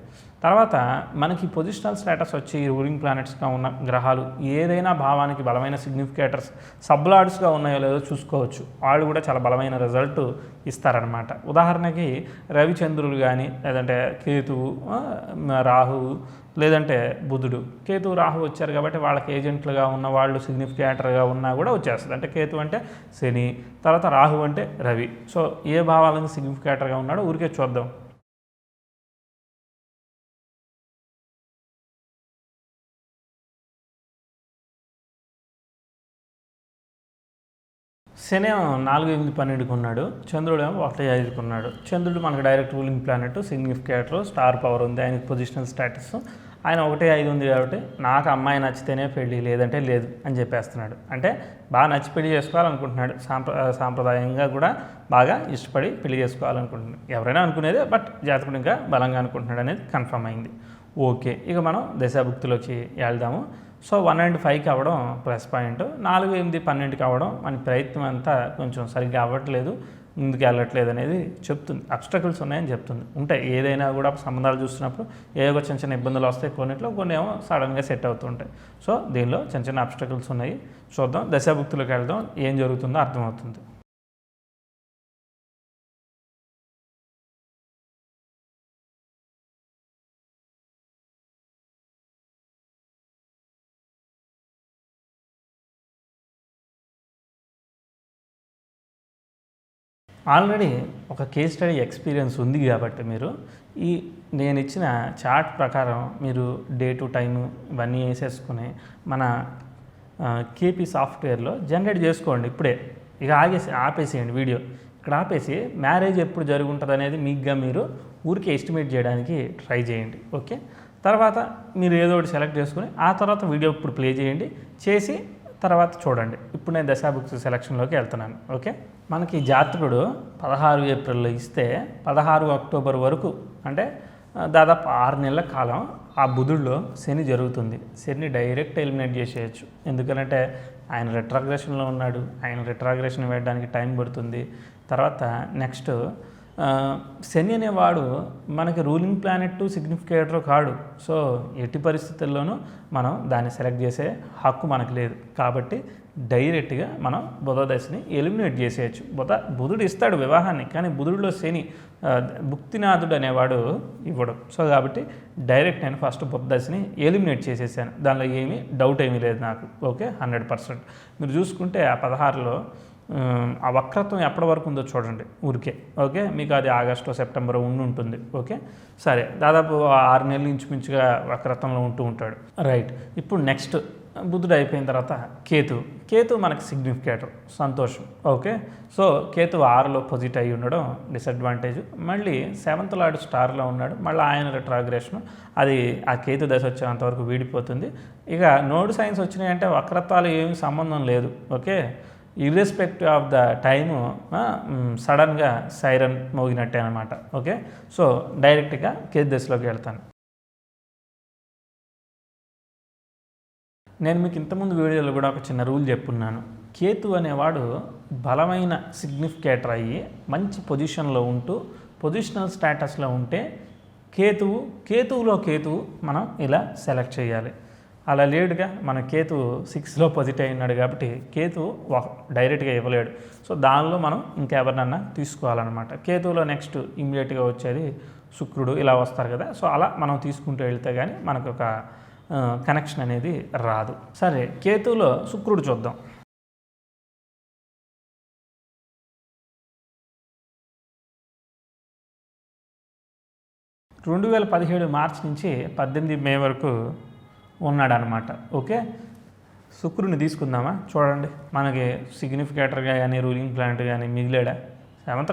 తర్వాత మనకి పొజిషనల్ స్టేటస్ వచ్చి రూలింగ్ ప్లానెట్స్గా ఉన్న గ్రహాలు ఏదైనా భావానికి బలమైన సిగ్నిఫికేటర్స్ సబ్లాడ్స్గా ఉన్నాయో లేదో చూసుకోవచ్చు. వాళ్ళు కూడా చాలా బలమైన రిజల్ట్ ఇస్తారనమాట. ఉదాహరణకి రవిచంద్రులు కానీ, లేదంటే కేతువు, రాహువు, లేదంటే బుధుడు. కేతు రాహు వచ్చారు కాబట్టి వాళ్ళకి ఏజెంట్లుగా ఉన్న వాళ్ళు సిగ్నిఫికేటర్గా ఉన్నా కూడా వచ్చేస్తుంది. అంటే కేతు అంటే శని, తర్వాత రాహు అంటే రవి. సో ఏ భావాలకు సిగ్నిఫికేటర్గా ఉన్నాడో ఊరికే చూద్దాం. శని 4, 8, 12కు ఉన్నాడు, చంద్రుడు ఏమో 1, 5కు ఉన్నాడు. చంద్రుడు మనకు direct ruling planet, significator, star power ఉంది, ఆయనకి పొజిషనల్ స్టేటస్. ఆయన 1, 5 ఉంది కాబట్టి నాకు అమ్మాయి నచ్చితేనే పెళ్ళి, లేదంటే లేదు అని చెప్పేస్తున్నాడు. అంటే బాగా నచ్చి పెళ్లి చేసుకోవాలనుకుంటున్నాడు, సాంప్రదాయంగా కూడా బాగా ఇష్టపడి పెళ్లి చేసుకోవాలనుకుంటున్నాడు. ఎవరైనా అనుకునేదే, బట్ జాతకుడు ఇంకా బలంగా అనుకుంటున్నాడు అనేది కన్ఫర్మ్ అయింది. ఓకే, ఇక మనం దశాభుక్తిలోకి వెళ్దాము. సో 1 and 5కి అవ్వడం ప్లస్ పాయింట్, 4, 8, 12కి అవ్వడం మన ప్రయత్నం అంతా కొంచెం సరిగ్గా అవ్వట్లేదు, ముందుకు వెళ్ళట్లేదు అనేది చెప్తుంది. అబ్స్టకల్స్ ఉన్నాయని చెప్తుంది. ఉంటాయి, ఏదైనా కూడా సంబంధాలు చూస్తున్నప్పుడు ఏవో చిన్న ఇబ్బందులు వస్తాయి, కొన్ని ఏమో సడన్గా సెట్ అవుతుంటాయి. సో దీనిలో చిన్న అబ్స్టకల్స్ ఉన్నాయి. చూద్దాం, దశాభుక్తులకు వెళ్దాం, ఏం జరుగుతుందో అర్థమవుతుంది. ఆల్రెడీ ఒక కేస్ స్టడీ ఎక్స్పీరియన్స్ ఉంది కాబట్టి మీరు నేను ఇచ్చిన చార్ట్ ప్రకారం మీరు డే టు టైము ఇవన్నీ వేసేసుకుని మన కేపీ సాఫ్ట్వేర్లో జనరేట్ చేసుకోండి. ఇప్పుడే ఇక ఆపేసేయండి వీడియో, ఇక్కడ ఆపేసి మ్యారేజ్ ఎప్పుడు జరుగుంటుంది అనేది మీకుగా మీరు ఊరికి ఎస్టిమేట్ చేయడానికి ట్రై చేయండి. ఓకే, తర్వాత మీరు ఏదో ఒకటి సెలెక్ట్ చేసుకుని ఆ తర్వాత వీడియో ఇప్పుడు ప్లే చేసి తర్వాత చూడండి. ఇప్పుడు నేను దశాభుక్తి సెలక్షన్లోకి వెళ్తున్నాను. ఓకే, మనకి జాతకుడు 16 ఏప్రిల్లో ఇస్తే 16 అక్టోబర్ వరకు, అంటే దాదాపు 6 నెలల కాలం ఆ బుధుడిలో శని జరుగుతుంది. శని డైరెక్ట్ ఎలిమినేట్ చేసేయచ్చు, ఎందుకంటే ఆయన రెట్రాగ్రెషన్లో ఉన్నాడు. ఆయన రెట్రాగ్రెషన్ వేయడానికి టైం పడుతుంది. తర్వాత నెక్స్ట్ శని అనేవాడు మనకి రూలింగ్ ప్లానెట్ సిగ్నిఫికేటర్ కాడు. సో ఎట్టి పరిస్థితుల్లోనూ మనం దాన్ని సెలెక్ట్ చేసే హక్కు మనకు లేదు. కాబట్టి డైరెక్ట్గా మనం బుధ దశని ఎలిమినేట్ చేసేయచ్చు. బుధుడు ఇస్తాడు వివాహాన్ని, కానీ బుధుడిలో శని భుక్తినాథుడు అనేవాడు ఇవ్వడు. సో కాబట్టి డైరెక్ట్ నేను ఫస్ట్ బుధ దశని ఎలిమినేట్ చేసేసాను. దానిలో ఏమీ డౌట్ ఏమీ లేదు నాకు. ఓకే, 100%. మీరు చూసుకుంటే ఆ 16లో ఆ వక్రత్వం ఎప్పటి వరకు ఉందో చూడండి ఊరికే. ఓకే, మీకు అది ఆగస్టు సెప్టెంబర్ ఉంటుంది. ఓకే, సరే, దాదాపు 6 నెలలు ఇంచుమించుగా వక్రత్వంలో ఉంటూ ఉంటాడు. రైట్. ఇప్పుడు నెక్స్ట్ బుధుడు అయిపోయిన తర్వాత కేతు మనకి సిగ్నిఫికేటర్, సంతోషం. ఓకే, సో కేతు 6లో పొజిట్ అయ్యి ఉండడం డిసడ్వాంటేజ్. మళ్ళీ 7th లార్డ్ స్టార్లో ఉన్నాడు, మళ్ళీ ఆయన రిట్రాగ్రేషన్. అది ఆ కేతు దశ వచ్చేంతవరకు వీడిపోతుంది. ఇక నోడ్ సైన్స్ వచ్చినాయంటే వక్రత్వాలు ఏమీ సంబంధం లేదు. Okay, irrespective of the time సడన్గా సైరన్ మోగినట్టే అనమాట. ఓకే, సో డైరెక్ట్గా కేతు దశలోకి వెళ్తాను. నేను మీకు ఇంతకుముందు వీడియోలో కూడా ఒక చిన్న రూల్ చెప్పున్నాను. కేతు అనేవాడు బలమైన సిగ్నిఫికేటర్ అయ్యి మంచి పొజిషన్లో ఉంటూ పొజిషనల్ స్టేటస్లో ఉంటే కేతువులో మనం ఇలా సెలెక్ట్ చేయాలి. అలా లేడుగా మన కేతు 6లో పొజిట్ అయినాడు కాబట్టి కేతు డైరెక్ట్గా ఇవ్వలేడు. సో దానిలో మనం ఇంకెవరినన్నా తీసుకోవాలన్నమాట. కేతువులో నెక్స్ట్ ఇమ్మీడియట్గా వచ్చేది శుక్రుడు, ఇలా వస్తారు కదా. సో అలా మనం తీసుకుంటూ వెళ్తే కానీ మనకు ఒక కనెక్షన్ అనేది రాదు. సరే, కేతువులో శుక్రుడు చూద్దాం. మార్చి నుంచి 18 మే వరకు ఉన్నాడనమాట. ఓకే, శుక్రుడిని తీసుకుందామా? చూడండి, మనకి సిగ్నిఫికేటర్గా కానీ రూలింగ్ ప్లానెట్ కానీ మిగిలాడా? 7th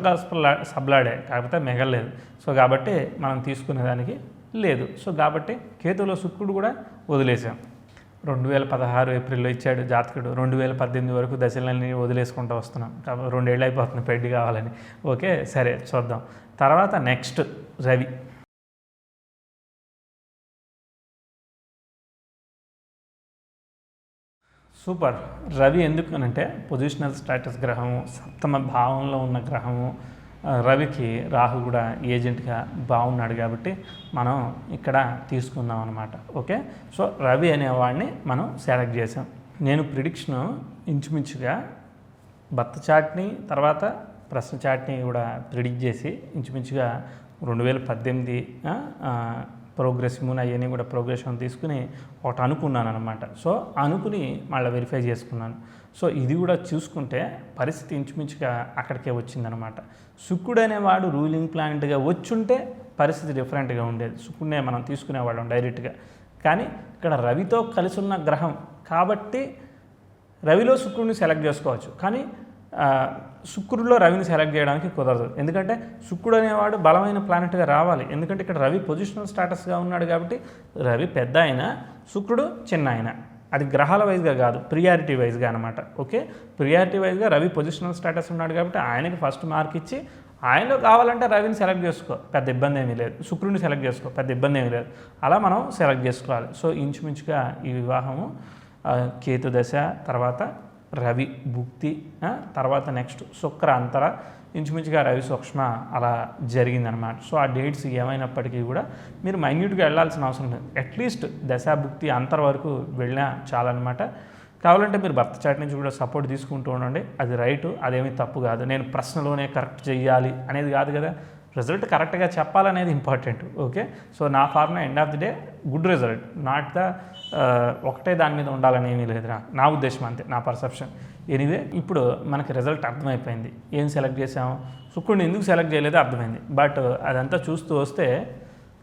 సబ్లాడే, కాకపోతే మిగలలేదు. సో కాబట్టి మనం తీసుకునేదానికి లేదు. సో కాబట్టి కేతువులో శుక్రుడు కూడా వదిలేసాం. 2016 ఏప్రిల్లో ఇచ్చాడు జాతకుడు. 2018 వరకు దశలన్నీ వదిలేసుకుంటూ వస్తున్నాం. 2 ఏళ్ళు అయిపోతుంది పెళ్లి కావాలని. ఓకే, సరే, చూద్దాం. తర్వాత నెక్స్ట్ రవి. సూపర్. రవి ఎందుకు అనంటే పొజిషనల్ స్టేటస్ గ్రహము, 7వ భావంలో ఉన్న గ్రహము. రవికి రాహు కూడా ఏజెంట్గా బాగున్నాడు కాబట్టి మనం ఇక్కడ తీసుకుందాం అనమాట. ఓకే, సో రవి అనేవాడిని మనం సెలెక్ట్ చేసాం. నేను ప్రిడిక్షను ఇంచుమించుగా బర్త్ చార్ట్ని తర్వాత ప్రశ్న చార్ట్ని కూడా ప్రిడిక్ట్ చేసి ఇంచుమించుగా 2018 ప్రోగ్రెస్ మూన్ అవన్నీ కూడా ప్రోగ్రెషన్ తీసుకుని ఒకటి అనుకున్నాను అనమాట. సో అనుకుని మళ్ళీ వెరిఫై చేసుకున్నాను. సో ఇది కూడా చూసుకుంటే పరిస్థితి ఇంచుమించుగా అక్కడికే వచ్చిందనమాట. శుక్రుడు అనేవాడు రూలింగ్ ప్లానెట్గా వచ్చుంటే పరిస్థితి డిఫరెంట్గా ఉండేది. శుక్రుడినే మనం తీసుకునేవాళ్ళం డైరెక్ట్గా. కానీ ఇక్కడ రవితో కలిసి ఉన్న గ్రహం కాబట్టి రవిలో శుక్రుడిని సెలెక్ట్ చేసుకోవచ్చు, కానీ శుక్రుడిలో రవిని సెలెక్ట్ చేయడానికి కుదరదు. ఎందుకంటే శుక్రుడు అనేవాడు బలమైన ప్లానెట్గా రావాలి. ఎందుకంటే ఇక్కడ రవి పొజిషనల్ స్టేటస్గా ఉన్నాడు కాబట్టి రవి పెద్ద అయినా శుక్రుడు చిన్న అయినా, అది గ్రహాల వైజ్గా కాదు, ప్రియారిటీ వైజ్గా అనమాట. ఓకే, ప్రియారిటీ వైజ్గా రవి పొజిషనల్ స్టేటస్ ఉన్నాడు కాబట్టి ఆయనకి ఫస్ట్ మార్క్ ఇచ్చి ఆయనలో కావాలంటే రవిని సెలెక్ట్ చేసుకో, పెద్ద ఇబ్బంది ఏమీ లేదు. శుక్రుడిని సెలెక్ట్ చేసుకో, పెద్ద ఇబ్బంది ఏమీ లేదు. అలా మనం సెలెక్ట్ చేసుకోవాలి. సో ఇంచుమించుగా ఈ వివాహము కేతు దశ తర్వాత రవి భుక్తి తర్వాత నెక్స్ట్ శుక్ర అంతర ఇంచుమించుగా రవి సూక్ష్మ అలా జరిగిందనమాట. సో ఆ డేట్స్ ఏమైనప్పటికీ కూడా మీరు మైన్యూట్గా వెళ్ళాల్సిన అవసరం లేదు. అట్లీస్ట్ దశాభుక్తి అంతర వరకు వెళ్ళినా చాలన్నమాట. కావాలంటే మీరు బర్త్ చార్ట్ నుంచి కూడా సపోర్ట్ తీసుకుంటూ ఉండండి. అది రైటు, అదేమీ తప్పు కాదు. నేను ప్రశ్నలోనే కరెక్ట్ చేయాలి అనేది కాదు కదా, రిజల్ట్ కరెక్ట్గా చెప్పాలనేది ఇంపార్టెంట్. ఓకే, సో నా formula end of the day good result, not the ఒకటే దాని మీద ఉండాలని ఏమీ లేదు. నా ఉద్దేశం అంతే, నా పర్సెప్షన్. ఎనీవే, ఇప్పుడు మనకి రిజల్ట్ అర్థమైపోయింది. ఏం సెలెక్ట్ చేసాము, శుక్రుడిని ఎందుకు సెలెక్ట్ చేయలేదో అర్థమైంది. బట్ అదంతా చూస్తూ వస్తే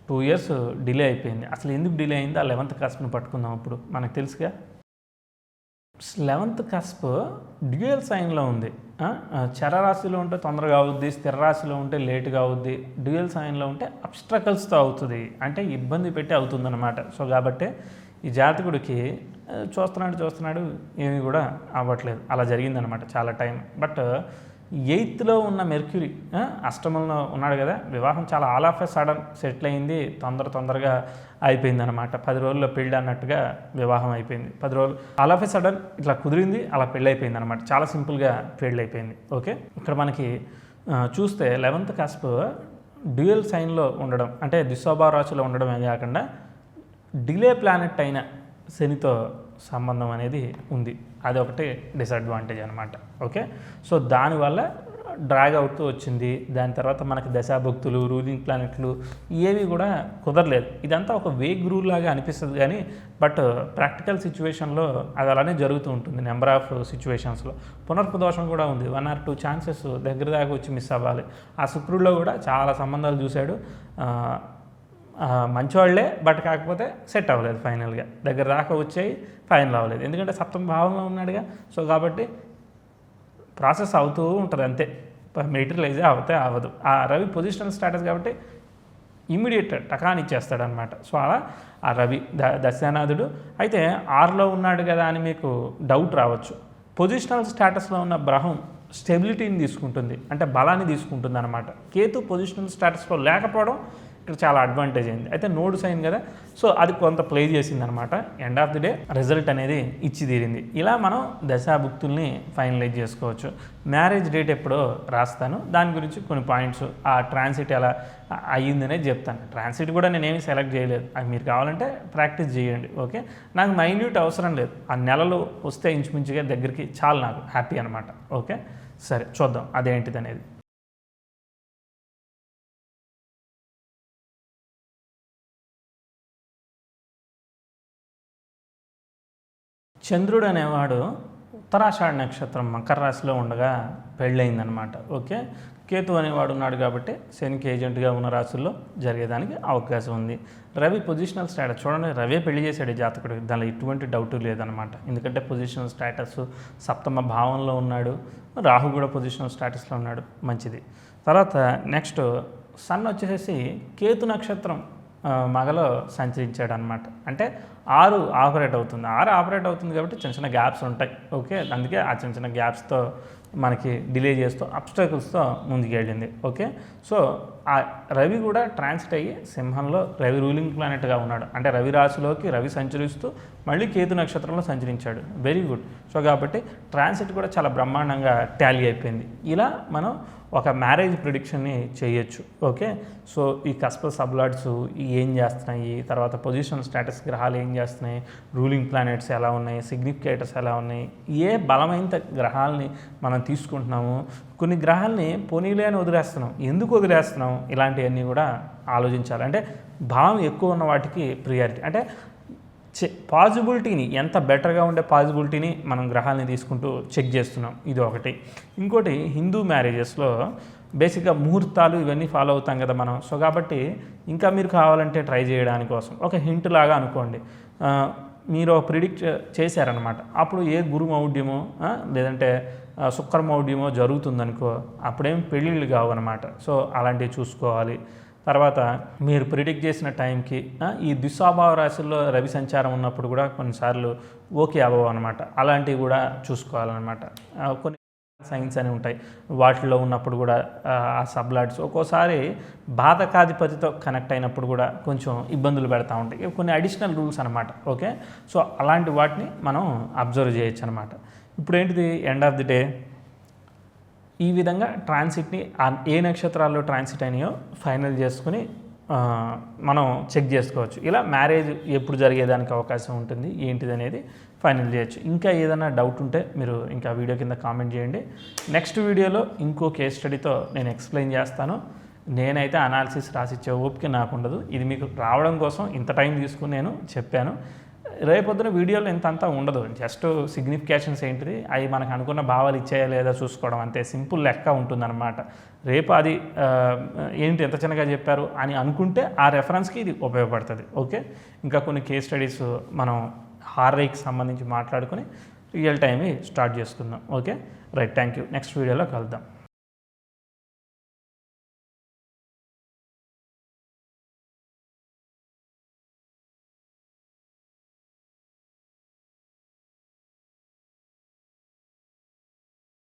2 years డిలే అయిపోయింది. అసలు ఎందుకు డిలే అయిందో ఆ 11th కస్ప్ని పట్టుకుందాం. ఇప్పుడు మనకు తెలుసుగా 11th కస్ప్ డ్యూయల్ సైన్లో ఉంది. చరరాశిలో ఉంటే తొందరగా అవుద్ది, స్థిర రాశిలో ఉంటే లేటుగా అవుద్ది. డ్యూయల్ సైన్లో ఉంటే అబ్స్ట్రకల్స్తో అవుతుంది, అంటే ఇబ్బంది పెట్టి అవుతుందన్నమాట. సో కాబట్టి ఈ జాతకుడికి చూస్తున్నాడు ఏమీ కూడా అవ్వట్లేదు. అలా జరిగిందనమాట చాలా టైం. బట్ 8th ఉన్న మెర్క్యూరీ అష్టమంలో ఉన్నాడు కదా, వివాహం చాలా all of a sudden settle అయింది, తొందరగా అయిపోయింది అనమాట. 10 రోజుల్లో పెళ్ళి అన్నట్టుగా వివాహం అయిపోయింది. 10 రోజులు ఆల్ ఆఫ్ ఎ సడన్ ఇట్లా కుదిరింది, అలా పెళ్ళి అయిపోయింది అనమాట. చాలా సింపుల్గా పెళ్ళి అయిపోయింది. ఓకే, ఇక్కడ మనకి చూస్తే 11th కస్ప్ డ్యూయల్ సైన్లో ఉండడం, అంటే దిశోభావ రాశిలో ఉండడమే కాకుండా డిలే ప్లానెట్ అయిన శనితో సంబంధం అనేది ఉంది. అది ఒకటి డిసడ్వాంటేజ్ అనమాట. ఓకే, సో దానివల్ల డ్రాగ్ అవుతూ వచ్చింది. దాని తర్వాత మనకి దశాభుక్తులు, రూలింగ్ ప్లానెట్లు ఏవి కూడా కుదరలేదు. ఇదంతా ఒక వేగ్ రూల్ లాగా అనిపిస్తుంది కానీ బట్ ప్రాక్టికల్ సిచ్యువేషన్లో అది అలానే జరుగుతూ ఉంటుంది. నెంబర్ ఆఫ్ సిచ్యువేషన్స్లో పునర్పు దోషం కూడా ఉంది. 1 or 2 ఛాన్సెస్ దగ్గర దాకా వచ్చి మిస్ అవ్వాలి. ఆ శుక్రుడిలో కూడా చాలా సంబంధాలు చూశాడు, మంచివాళ్లే, బట్ కాకపోతే సెట్ అవ్వలేదు. ఫైనల్గా దగ్గర దాకా వచ్చాయి, ఫైనల్ అవ్వలేదు. ఎందుకంటే సప్తమ భావంలో ఉన్నాడుగా. సో కాబట్టి ప్రాసెస్ అవుతూ ఉంటుంది అంతే, మెటీరియలైజ్ అవుతే అవ్వదు. ఆ రవి పొజిషనల్ స్టేటస్ కాబట్టి ఇమ్మీడియట్ టకాని ఇచ్చేస్తాడనమాట. సో అలా ఆ రవి దశానాథుడు అయితే 6లో ఉన్నాడు కదా అని మీకు డౌట్ రావచ్చు. పొజిషనల్ స్టేటస్లో ఉన్న గ్రహం స్టెబిలిటీని తీసుకుంటుంది, అంటే బలాన్ని తీసుకుంటుంది అనమాట. కేతు పొజిషనల్ స్టేటస్లో లేకపోవడం ఇక్కడ చాలా అడ్వాంటేజ్ అయింది. అయితే నోడు సైన్ కదా, సో అది కొంత ప్లే చేసింది అనమాట. End of the day result అనేది ఇచ్చి తీరింది. ఇలా మనం దశాభుక్తుల్ని ఫైనలైజ్ చేసుకోవచ్చు. మ్యారేజ్ డేట్ ఎప్పుడో రాస్తాను, దాని గురించి కొన్ని పాయింట్స్, ఆ ట్రాన్సిట్ ఎలా అయ్యిందనేది చెప్తాను. ట్రాన్సిట్ కూడా నేనేమి సెలెక్ట్ చేయలేదు, అది మీరు కావాలంటే ప్రాక్టీస్ చేయండి. ఓకే, నాకు మైన్యూట్ అవసరం లేదు, ఆ నెలలు వస్తే ఇంచుమించుగా దగ్గరికి చాలు, నాకు హ్యాపీ అనమాట. ఓకే, సరే చూద్దాం అదేంటిది అనేది. చంద్రుడు అనేవాడు ఉత్తరాషాఢ నక్షత్రం మకర రాశిలో ఉండగా పెళ్ళయిందనమాట. ఓకే, కేతు అనేవాడు ఉన్నాడు కాబట్టి శనికి ఏజెంట్గా ఉన్న రాశుల్లో జరిగేదానికి అవకాశం ఉంది. రవి పొజిషనల్ స్టేటస్ చూడండి, రవే పెళ్లి చేశాడు జాతకుడు, దానిలో ఎటువంటి డౌట్ లేదనమాట. ఎందుకంటే పొజిషనల్ స్టేటస్ సప్తమ భావంలో ఉన్నాడు, రాహు కూడా పొజిషనల్ స్టేటస్లో ఉన్నాడు, మంచిది. తర్వాత నెక్స్ట్ సన్ వచ్చేసి కేతు నక్షత్రం మగలో సంచరించాడు అనమాట. అంటే 6 ఆపరేట్ అవుతుంది. 6 ఆపరేట్ అవుతుంది కాబట్టి చిన్న చిన్న గ్యాప్స్ ఉంటాయి. ఓకే, అందుకే ఆ చిన్న చిన్న గ్యాప్స్తో మనకి డిలే చేస్తూ అబ్స్టాకిల్స్తో ముందుకు వెళ్ళింది. ఓకే, సో ఆ రవి కూడా ట్రాన్సిట్ అయ్యి సింహంలో రవి రూలింగ్ ప్లానెట్గా ఉన్నాడు. అంటే రవి రాశిలోకి రవి సంచరిస్తూ మళ్ళీ కేతు నక్షత్రంలో సంచరించాడు. Very good. సో కాబట్టి ట్రాన్సిట్ కూడా చాలా బ్రహ్మాండంగా టాలీ అయిపోయింది. ఇలా మనం ఒక మ్యారేజ్ ప్రిడిక్షన్ని చేయొచ్చు. ఓకే, సో ఈ కస్ప సబ్లాడ్స్ ఏం చేస్తున్నాయి, తర్వాత పొజిషన్ స్టేటస్ గ్రహాలు ఏం చేస్తున్నాయి, రూలింగ్ ప్లానెట్స్ ఎలా ఉన్నాయి, సిగ్నిఫికేటర్స్ ఎలా ఉన్నాయి, ఏ బలమైన గ్రహాలని మనం తీసుకుంటున్నాము, కొన్ని గ్రహాలని పోనీలే అని వదిలేస్తున్నాం, ఎందుకు వదిలేస్తున్నాం, ఇలాంటివన్నీ కూడా ఆలోచించాలి. అంటే భావం ఎక్కువ ఉన్న వాటికి ప్రియారిటీ, అంటే పాజిబిలిటీని ఎంత బెటర్గా ఉండే పాజిబిలిటీని మనం గ్రహాలని తీసుకుంటూ చెక్ చేస్తున్నాం, ఇది ఒకటి. ఇంకోటి హిందూ మ్యారేజెస్లో బేసిక్గా ముహూర్తాలు ఇవన్నీ ఫాలో అవుతాం కదా మనం. సో కాబట్టి ఇంకా మీరు కావాలంటే ట్రై చేయడానికి కోసం ఒక హింట్ లాగా అనుకోండి, మీరు ప్రిడిక్ట్ చేశారనమాట. అప్పుడు ఏ గురు మౌఢ్యమో లేదంటే శుక్రమౌఢ్యమో జరుగుతుందనుకో, అప్పుడేం పెళ్ళిళ్ళు కావు అనమాట. సో అలాంటివి చూసుకోవాలి. తర్వాత మీరు ప్రిడిక్ట్ చేసిన టైంకి ఈ దిశాభావ రాశుల్లో రవి సంచారం ఉన్నప్పుడు కూడా కొన్నిసార్లు ఓకే అవ్వవు అనమాట. అలాంటివి కూడా చూసుకోవాలన్నమాట. కొన్ని సైన్స్ అని ఉంటాయి, వాటిలో ఉన్నప్పుడు కూడా ఆ సబ్లాడ్స్ ఒక్కోసారి బాధకాధిపతితో కనెక్ట్ అయినప్పుడు కూడా కొంచెం ఇబ్బందులు పెడతా ఉంటాయి. కొన్ని అడిషనల్ రూల్స్ అనమాట. ఓకే, సో అలాంటి వాటిని మనం అబ్జర్వ్ చేయొచ్చు అనమాట. ఇప్పుడు ఏంటిది, ఎండ్ ఆఫ్ ది డే ఈ విధంగా ట్రాన్సిట్ని ఏ నక్షత్రాల్లో ట్రాన్సిట్ అయినాయో ఫైనల్ చేసుకుని మనం చెక్ చేసుకోవచ్చు. ఇలా మ్యారేజ్ ఎప్పుడు జరిగేదానికి అవకాశం ఉంటుంది ఏంటిది అనేది ఫైనల్ చేయొచ్చు. ఇంకా ఏదైనా డౌట్ ఉంటే మీరు ఇంకా వీడియో కింద కామెంట్ చేయండి. నెక్స్ట్ వీడియోలో ఇంకో కేస్ స్టడీతో నేను ఎక్స్ప్లెయిన్ చేస్తాను. నేనైతే అనాలిసిస్ రాసిచ్చే ఓపిక నాకు ఉండదు. ఇది మీకు రావడం కోసం ఇంత టైం తీసుకుని నేను చెప్పాను. రేపొద్దున వీడియోలో ఇంత అంతా ఉండదు, జస్ట్ సిగ్నిఫికేషన్స్ ఏంటిది, అవి మనకు అనుకున్న భావాలు ఇచ్చాయా లేదా చూసుకోవడం అంతే, సింపుల్ లెక్క ఉంటుందన్నమాట. రేపు అది ఏంటి ఎంత చిన్నగా చెప్పారు అని అనుకుంటే ఆ రెఫరెన్స్కి ఇది ఉపయోగపడుతుంది. ఓకే, ఇంకా కొన్ని కేస్ స్టడీస్ మనం హార్రైకి సంబంధించి మాట్లాడుకుని రియల్ టైం స్టార్ట్ చేసుకుందాం. Okay right, thank you. Next వీడియోలో కలుద్దాం.